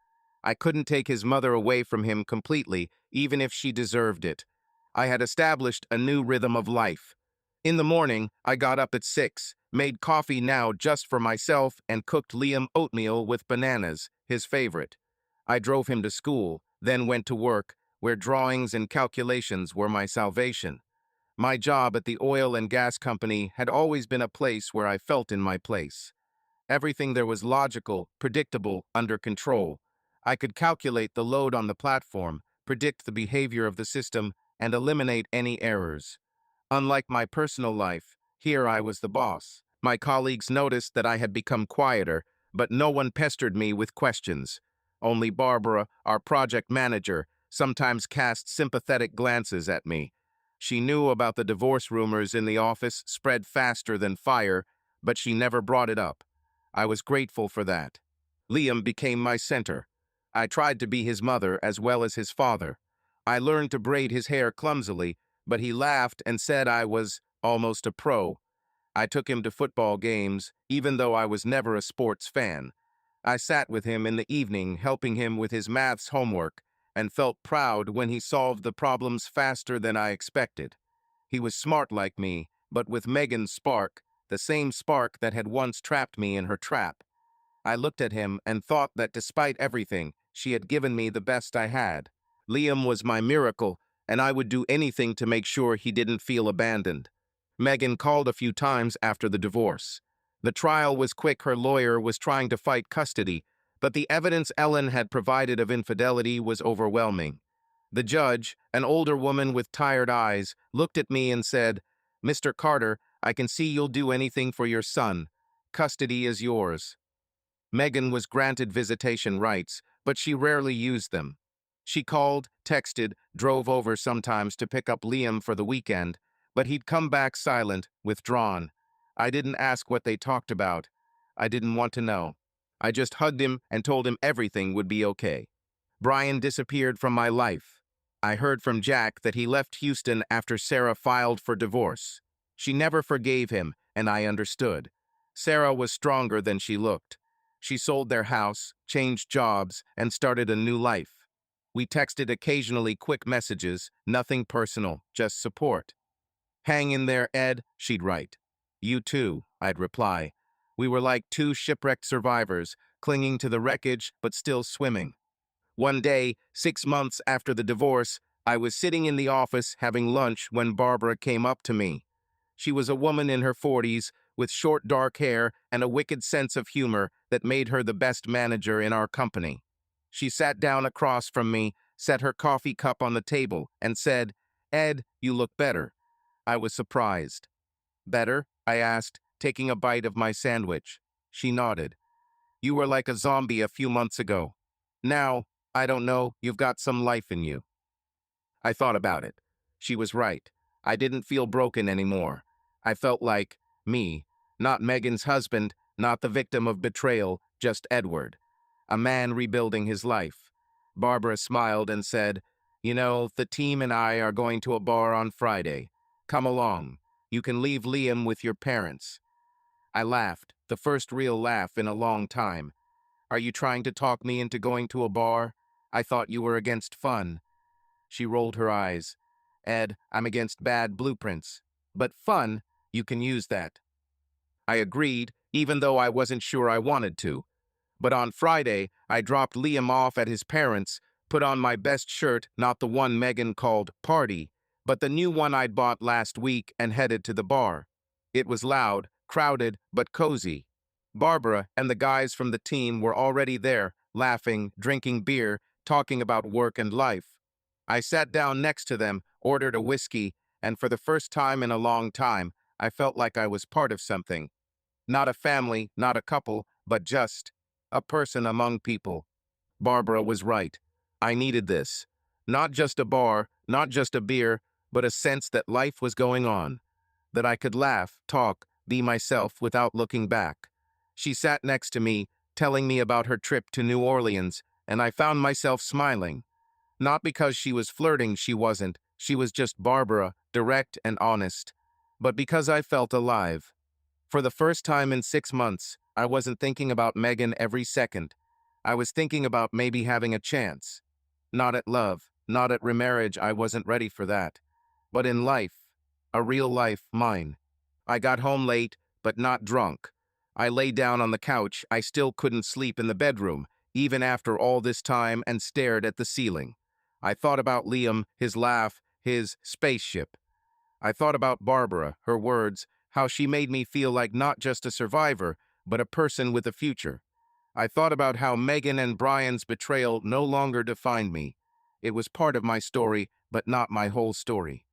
I couldn't take his mother away from him completely, even if she deserved it. I had established a new rhythm of life. In the morning, I got up at 6, made coffee now just for myself, and cooked Liam oatmeal with bananas, his favorite. I drove him to school, then went to work, where drawings and calculations were my salvation. My job at the oil and gas company had always been a place where I felt in my place. Everything there was logical, predictable, under control. I could calculate the load on the platform, predict the behavior of the system, and eliminate any errors. Unlike my personal life, here I was the boss. My colleagues noticed that I had become quieter, but no one pestered me with questions. Only Barbara, our project manager, sometimes cast sympathetic glances at me. She knew about the divorce rumors in the office spread faster than fire, but she never brought it up. I was grateful for that. Liam became my center. I tried to be his mother as well as his father. I learned to braid his hair clumsily, but he laughed and said I was almost a pro. I took him to football games, even though I was never a sports fan. I sat with him in the evening, helping him with his maths homework, and felt proud when he solved the problems faster than I expected. He was smart like me, but with Megan's spark, the same spark that had once trapped me in her trap. I looked at him and thought that despite everything, she had given me the best I had. Liam was my miracle, and I would do anything to make sure he didn't feel abandoned. Megan called a few times after the divorce. The trial was quick. Her lawyer was trying to fight custody, but the evidence Ellen had provided of infidelity was overwhelming. The judge, an older woman with tired eyes, looked at me and said, "Mr. Carter, I can see you'll do anything for your son. Custody is yours." Megan was granted visitation rights, but she rarely used them. She called, texted, drove over sometimes to pick up Liam for the weekend, but he'd come back silent, withdrawn. I didn't ask what they talked about. I didn't want to know. I just hugged him and told him everything would be okay. Brian disappeared from my life. I heard from Jack that he left Houston after Sarah filed for divorce. She never forgave him, and I understood. Sarah was stronger than she looked. She sold their house, changed jobs, and started a new life. We texted occasionally, quick messages, nothing personal, just support. "Hang in there, Ed," she'd write. "You too," I'd reply. We were like two shipwrecked survivors, clinging to the wreckage but still swimming. One day, 6 months after the divorce, I was sitting in the office having lunch when Barbara came up to me. She was a woman in her 40s, with short dark hair and a wicked sense of humor that made her the best manager in our company. She sat down across from me, set her coffee cup on the table, and said, "Ed, you look better." I was surprised. "Better?" I asked, taking a bite of my sandwich. She nodded. "You were like a zombie a few months ago. Now, I don't know, you've got some life in you." I thought about it. She was right. I didn't feel broken anymore. I felt like me, not Megan's husband, not the victim of betrayal, just Edward, a man rebuilding his life. Barbara smiled and said, "You know, the team and I are going to a bar on Friday. Come along. You can leave Liam with your parents." I laughed, the first real laugh in a long time. "Are you trying to talk me into going to a bar? I thought you were against fun." She rolled her eyes. "Ed, I'm against bad blueprints. But fun, you can use that." I agreed, even though I wasn't sure I wanted to. But on Friday, I dropped Liam off at his parents', put on my best shirt, not the one Megan called party, but the new one I'd bought last week, and headed to the bar. It was loud, crowded, but cozy. Barbara and the guys from the team were already there, laughing, drinking beer, talking about work and life. I sat down next to them, ordered a whiskey, and for the first time in a long time, I felt like I was part of something. Not a family, not a couple, but just a person among people. Barbara was right. I needed this. Not just a bar, not just a beer, but a sense that life was going on. That I could laugh, talk, be myself without looking back. She sat next to me, telling me about her trip to New Orleans, and I found myself smiling. Not because she was flirting, she wasn't. She was just Barbara, direct and honest. But because I felt alive. For the first time in 6 months, I wasn't thinking about Megan every second. I was thinking about maybe having a chance. Not at love, not at remarriage, I wasn't ready for that. But in life, a real life, mine. I got home late, but not drunk. I lay down on the couch, I still couldn't sleep in the bedroom, even after all this time, and stared at the ceiling. I thought about Liam, his laugh, his spaceship. I thought about Barbara, her words, how she made me feel like not just a survivor, but a person with a future. I thought about how Megan and Brian's betrayal no longer defined me. It was part of my story, but not my whole story.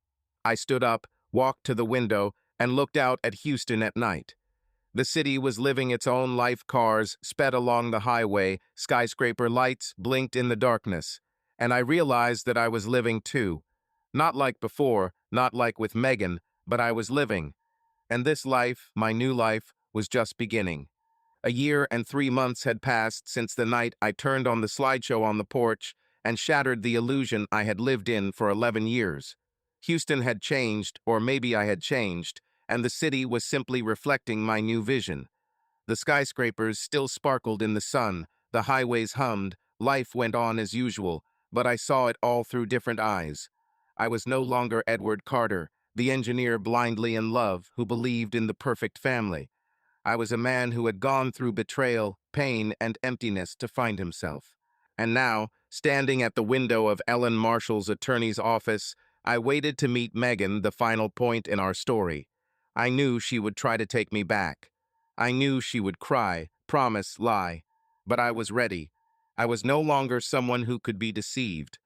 I stood up, walked to the window, and looked out at Houston at night. The city was living its own life. Cars sped along the highway, skyscraper lights blinked in the darkness, and I realized that I was living too. Not like before, not like with Megan, but I was living. And this life, my new life, was just beginning. A year and 3 months had passed since the night I turned on the slideshow on the porch and shattered the illusion I had lived in for 11 years. Houston had changed, or maybe I had changed, and the city was simply reflecting my new vision. The skyscrapers still sparkled in the sun, the highways hummed, life went on as usual, but I saw it all through different eyes. I was no longer Edward Carter, the engineer blindly in love who believed in the perfect family. I was a man who had gone through betrayal, pain, and emptiness to find himself. And now, standing at the window of Ellen Marshall's attorney's office, I waited to meet Megan, the final point in our story. I knew she would try to take me back. I knew she would cry, promise, lie. But I was ready. I was no longer someone who could be deceived.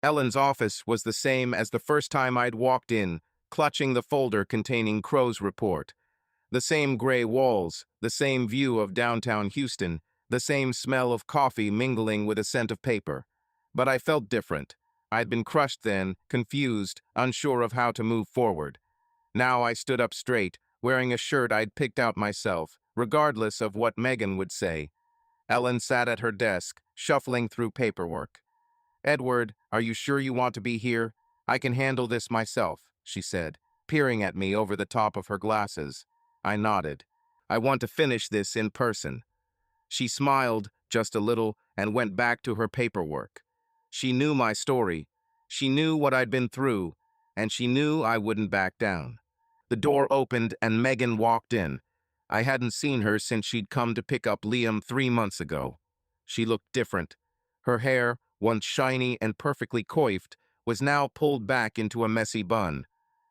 Ellen's office was the same as the first time I'd walked in, clutching the folder containing Crow's report. The same gray walls, the same view of downtown Houston, the same smell of coffee mingling with a scent of paper. But I felt different. I'd been crushed then, confused, unsure of how to move forward. Now I stood up straight, wearing a shirt I'd picked out myself, regardless of what Megan would say. Ellen sat at her desk, shuffling through paperwork. "Edward, are you sure you want to be here? I can handle this myself," she said, peering at me over the top of her glasses. I nodded. "I want to finish this in person." She smiled just a little and went back to her paperwork. She knew my story. She knew what I'd been through, and she knew I wouldn't back down. The door opened and Megan walked in. I hadn't seen her since she'd come to pick up Liam 3 months ago. She looked different. Her hair, once shiny and perfectly coiffed, was now pulled back into a messy bun.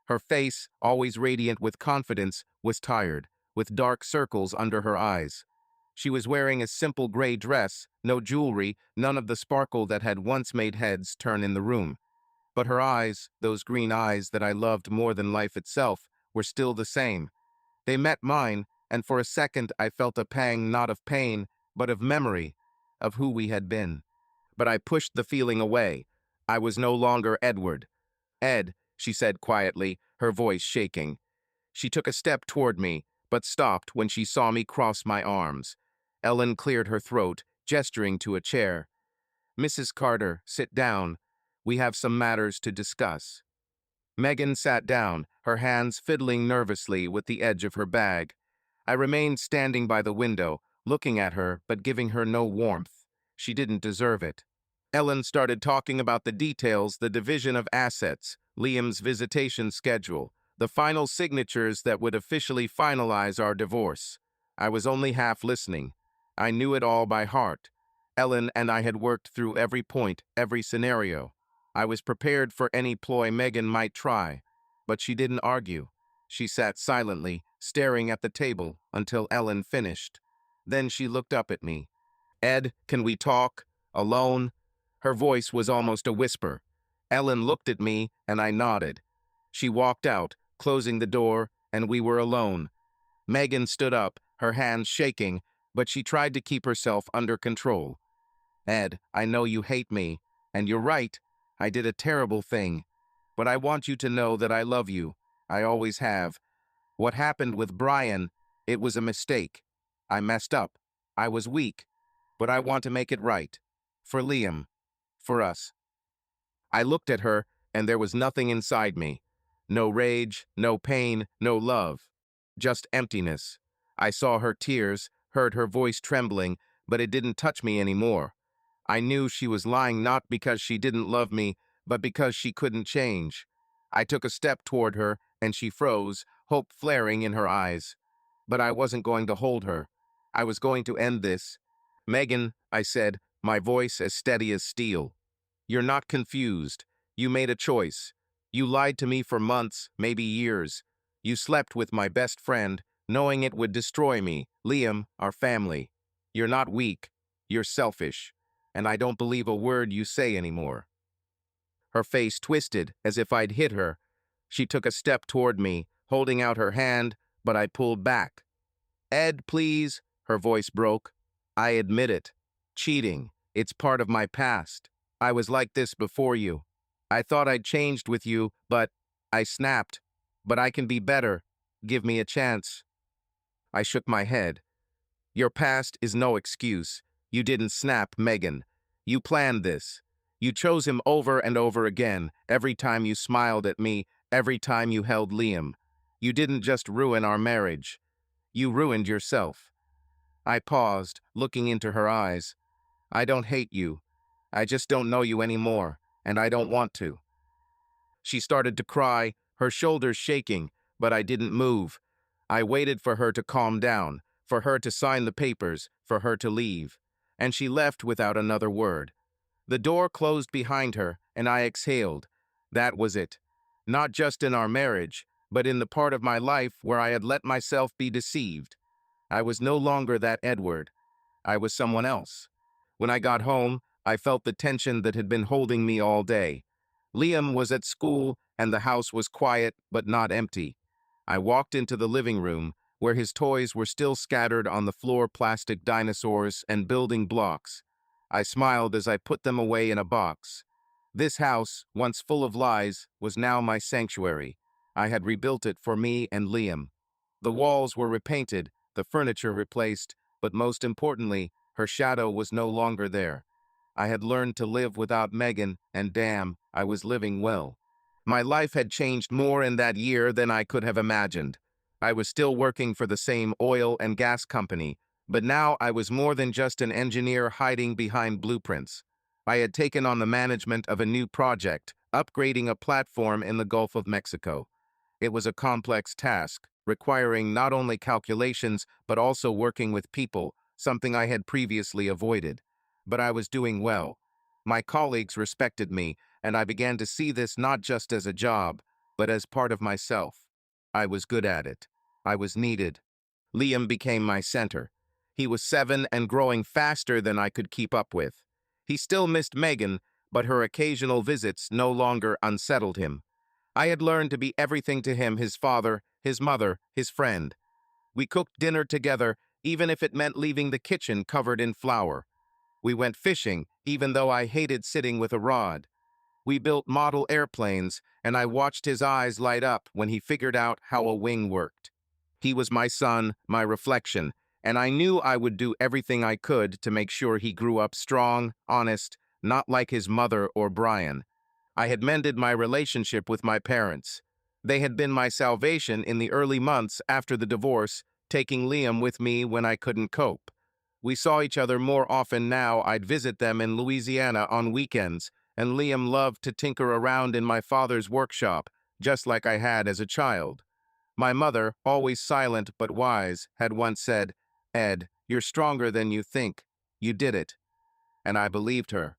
Her face, always radiant with confidence, was tired, with dark circles under her eyes. She was wearing a simple gray dress, no jewelry, none of the sparkle that had once made heads turn in the room. But her eyes, those green eyes that I loved more than life itself, were still the same. They met mine, and for a second I felt a pang not of pain, but of memory, of who we had been. But I pushed the feeling away. I was no longer Edward. "Ed," she said quietly, her voice shaking. She took a step toward me, but stopped when she saw me cross my arms. Ellen cleared her throat, gesturing to a chair. "Mrs. Carter, sit down. We have some matters to discuss." Megan sat down, her hands fiddling nervously with the edge of her bag. I remained standing by the window, looking at her but giving her no warmth. She didn't deserve it. Ellen started talking about the details, the division of assets, Liam's visitation schedule, the final signatures that would officially finalize our divorce. I was only half listening. I knew it all by heart. Ellen and I had worked through every point, every scenario. I was prepared for any ploy Megan might try, but she didn't argue. She sat silently, staring at the table until Ellen finished. Then she looked up at me. "Ed, can we talk? Alone?" Her voice was almost a whisper. Ellen looked at me, and I nodded. She walked out, closing the door, and we were alone. Megan stood up, her hands shaking, but she tried to keep herself under control. "Ed, I know you hate me, and you're right. I did a terrible thing. But I want you to know that I love you. I always have. What happened with Brian, it was a mistake. I messed up. I was weak. But I want to make it right. For Liam. For us." I looked at her, and there was nothing inside me. No rage, no pain, no love. Just emptiness. I saw her tears, heard her voice trembling, but it didn't touch me anymore. I knew she was lying not because she didn't love me, but because she couldn't change. I took a step toward her, and she froze, hope flaring in her eyes. But I wasn't going to hold her. I was going to end this. "Megan," I said, my voice as steady as steel. "You're not confused. You made a choice. You lied to me for months, maybe years. You slept with my best friend, knowing it would destroy me, Liam, our family. You're not weak. You're selfish. And I don't believe a word you say anymore." Her face twisted, as if I'd hit her. She took a step toward me, holding out her hand, but I pulled back. "Ed, please," her voice broke. "I admit it. Cheating. It's part of my past. I was like this before you. I thought I'd changed with you, but I snapped. But I can be better. Give me a chance." I shook my head. "Your past is no excuse. You didn't snap, Megan. You planned this. You chose him over and over again, every time you smiled at me, every time you held Liam. You didn't just ruin our marriage. You ruined yourself." I paused, looking into her eyes. "I don't hate you. I just don't know you anymore, and I don't want to." She started to cry, her shoulders shaking, but I didn't move. I waited for her to calm down, for her to sign the papers, for her to leave. And she left without another word. The door closed behind her, and I exhaled. That was it. Not just in our marriage, but in the part of my life where I had let myself be deceived. I was no longer that Edward. I was someone else. When I got home, I felt the tension that had been holding me all day. Liam was at school, and the house was quiet but not empty. I walked into the living room, where his toys were still scattered on the floor, plastic dinosaurs and building blocks. I smiled as I put them away in a box. This house, once full of lies, was now my sanctuary. I had rebuilt it for me and Liam. The walls were repainted, the furniture replaced, but most importantly, her shadow was no longer there. I had learned to live without Megan, and damn, I was living well. My life had changed more in that year than I could have imagined. I was still working for the same oil and gas company, but now I was more than just an engineer hiding behind blueprints. I had taken on the management of a new project, upgrading a platform in the Gulf of Mexico. It was a complex task, requiring not only calculations but also working with people, something I had previously avoided. But I was doing well. My colleagues respected me, and I began to see this not just as a job, but as part of myself. I was good at it. I was needed. Liam became my center. He was 7 and growing faster than I could keep up with. He still missed Megan, but her occasional visits no longer unsettled him. I had learned to be everything to him: his father, his mother, his friend. We cooked dinner together, even if it meant leaving the kitchen covered in flour. We went fishing, even though I hated sitting with a rod. We built model airplanes, and I watched his eyes light up when he figured out how a wing worked. He was my son, my reflection, and I knew I would do everything I could to make sure he grew up strong, honest, not like his mother or Brian. I had mended my relationship with my parents. They had been my salvation in the early months after the divorce, taking Liam with me when I couldn't cope. We saw each other more often now. I'd visit them in Louisiana on weekends, and Liam loved to tinker around in my father's workshop, just like I had as a child. My mother, always silent but wise, had once said, "Ed, you're stronger than you think. You did it." And I believed her.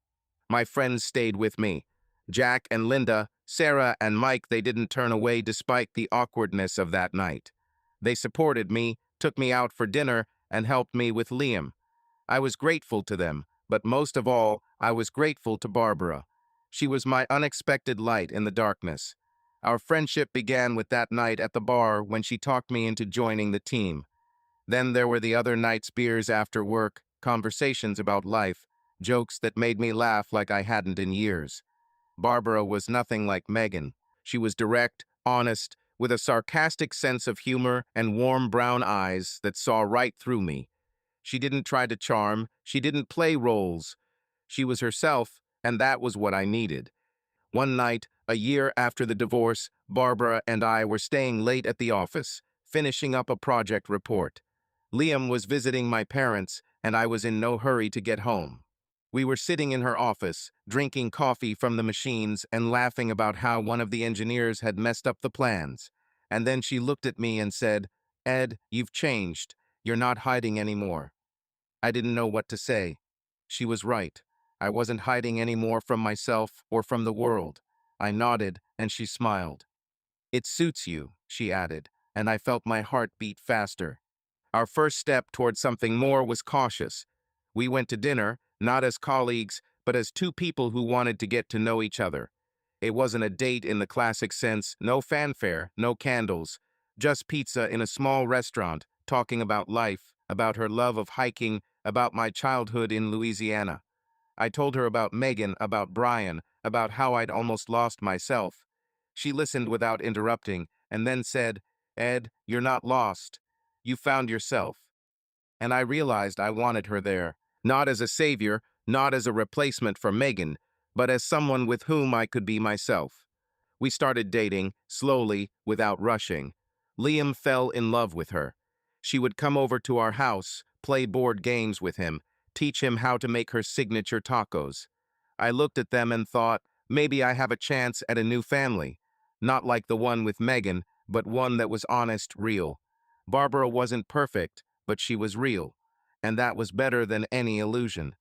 My friends stayed with me. Jack and Linda, Sarah and Mike, they didn't turn away despite the awkwardness of that night. They supported me, took me out for dinner, and helped me with Liam. I was grateful to them, but most of all, I was grateful to Barbara. She was my unexpected light in the darkness. Our friendship began with that night at the bar when she talked me into joining the team. Then there were the other night's beers after work, conversations about life, jokes that made me laugh like I hadn't in years. Barbara was nothing like Megan. She was direct, honest, with a sarcastic sense of humor and warm brown eyes that saw right through me. She didn't try to charm, she didn't play roles. She was herself, and that was what I needed. One night, a year after the divorce, Barbara and I were staying late at the office, finishing up a project report. Liam was visiting my parents, and I was in no hurry to get home. We were sitting in her office, drinking coffee from the machines and laughing about how one of the engineers had messed up the plans. And then she looked at me and said, "Ed, you've changed. You're not hiding anymore." I didn't know what to say. She was right. I wasn't hiding any more from myself or from the world. I nodded, and she smiled. "It suits you," she added, and I felt my heart beat faster. Our first step towards something more was cautious. We went to dinner, not as colleagues, but as two people who wanted to get to know each other. It wasn't a date in the classic sense, no fanfare, no candles, just pizza in a small restaurant, talking about life, about her love of hiking, about my childhood in Louisiana. I told her about Megan, about Brian, about how I'd almost lost myself. She listened without interrupting, and then said, "Ed, you're not lost. You found yourself." And I realized I wanted her there, not as a savior, not as a replacement for Megan, but as someone with whom I could be myself. We started dating, slowly, without rushing. Liam fell in love with her. She would come over to our house, play board games with him, teach him how to make her signature tacos. I looked at them and thought, maybe I have a chance at a new family. Not like the one with Megan, but one that was honest, real. Barbara wasn't perfect, but she was real. And that was better than any illusion.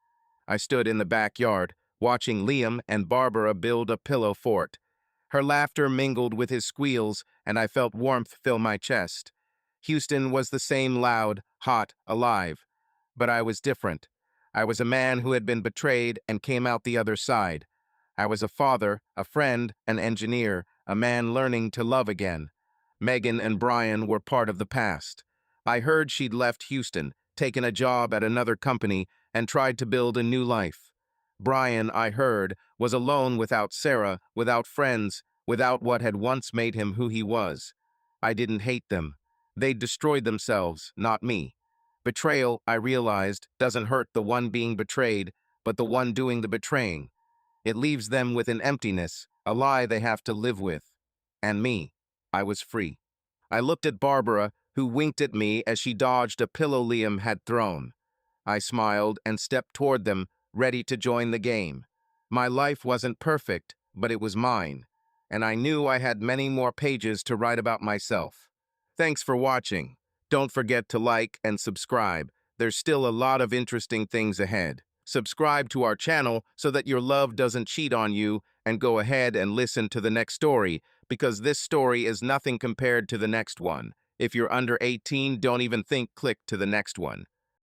I stood in the backyard, watching Liam and Barbara build a pillow fort. Her laughter mingled with his squeals, and I felt warmth fill my chest. Houston was the same loud, hot, alive. But I was different. I was a man who had been betrayed and came out the other side. I was a father, a friend, an engineer, a man learning to love again. Megan and Brian were part of the past. I heard she'd left Houston, taken a job at another company, and tried to build a new life. Brian, I heard, was alone without Sarah, without friends, without what had once made him who he was. I didn't hate them. They'd destroyed themselves, not me. Betrayal, I realized, doesn't hurt the one being betrayed, but the one doing the betraying. It leaves them with an emptiness, a lie they have to live with. And me, I was free. I looked at Barbara, who winked at me as she dodged a pillow Liam had thrown. I smiled and stepped toward them, ready to join the game. My life wasn't perfect, but it was mine, and I knew I had many more pages to write about myself. Thanks for watching. Don't forget to like and subscribe. There's still a lot of interesting things ahead. Subscribe to our channel so that your love doesn't cheat on you, and go ahead and listen to the next story, because this story is nothing compared to the next one. If you're under 18, don't even think click to the next one.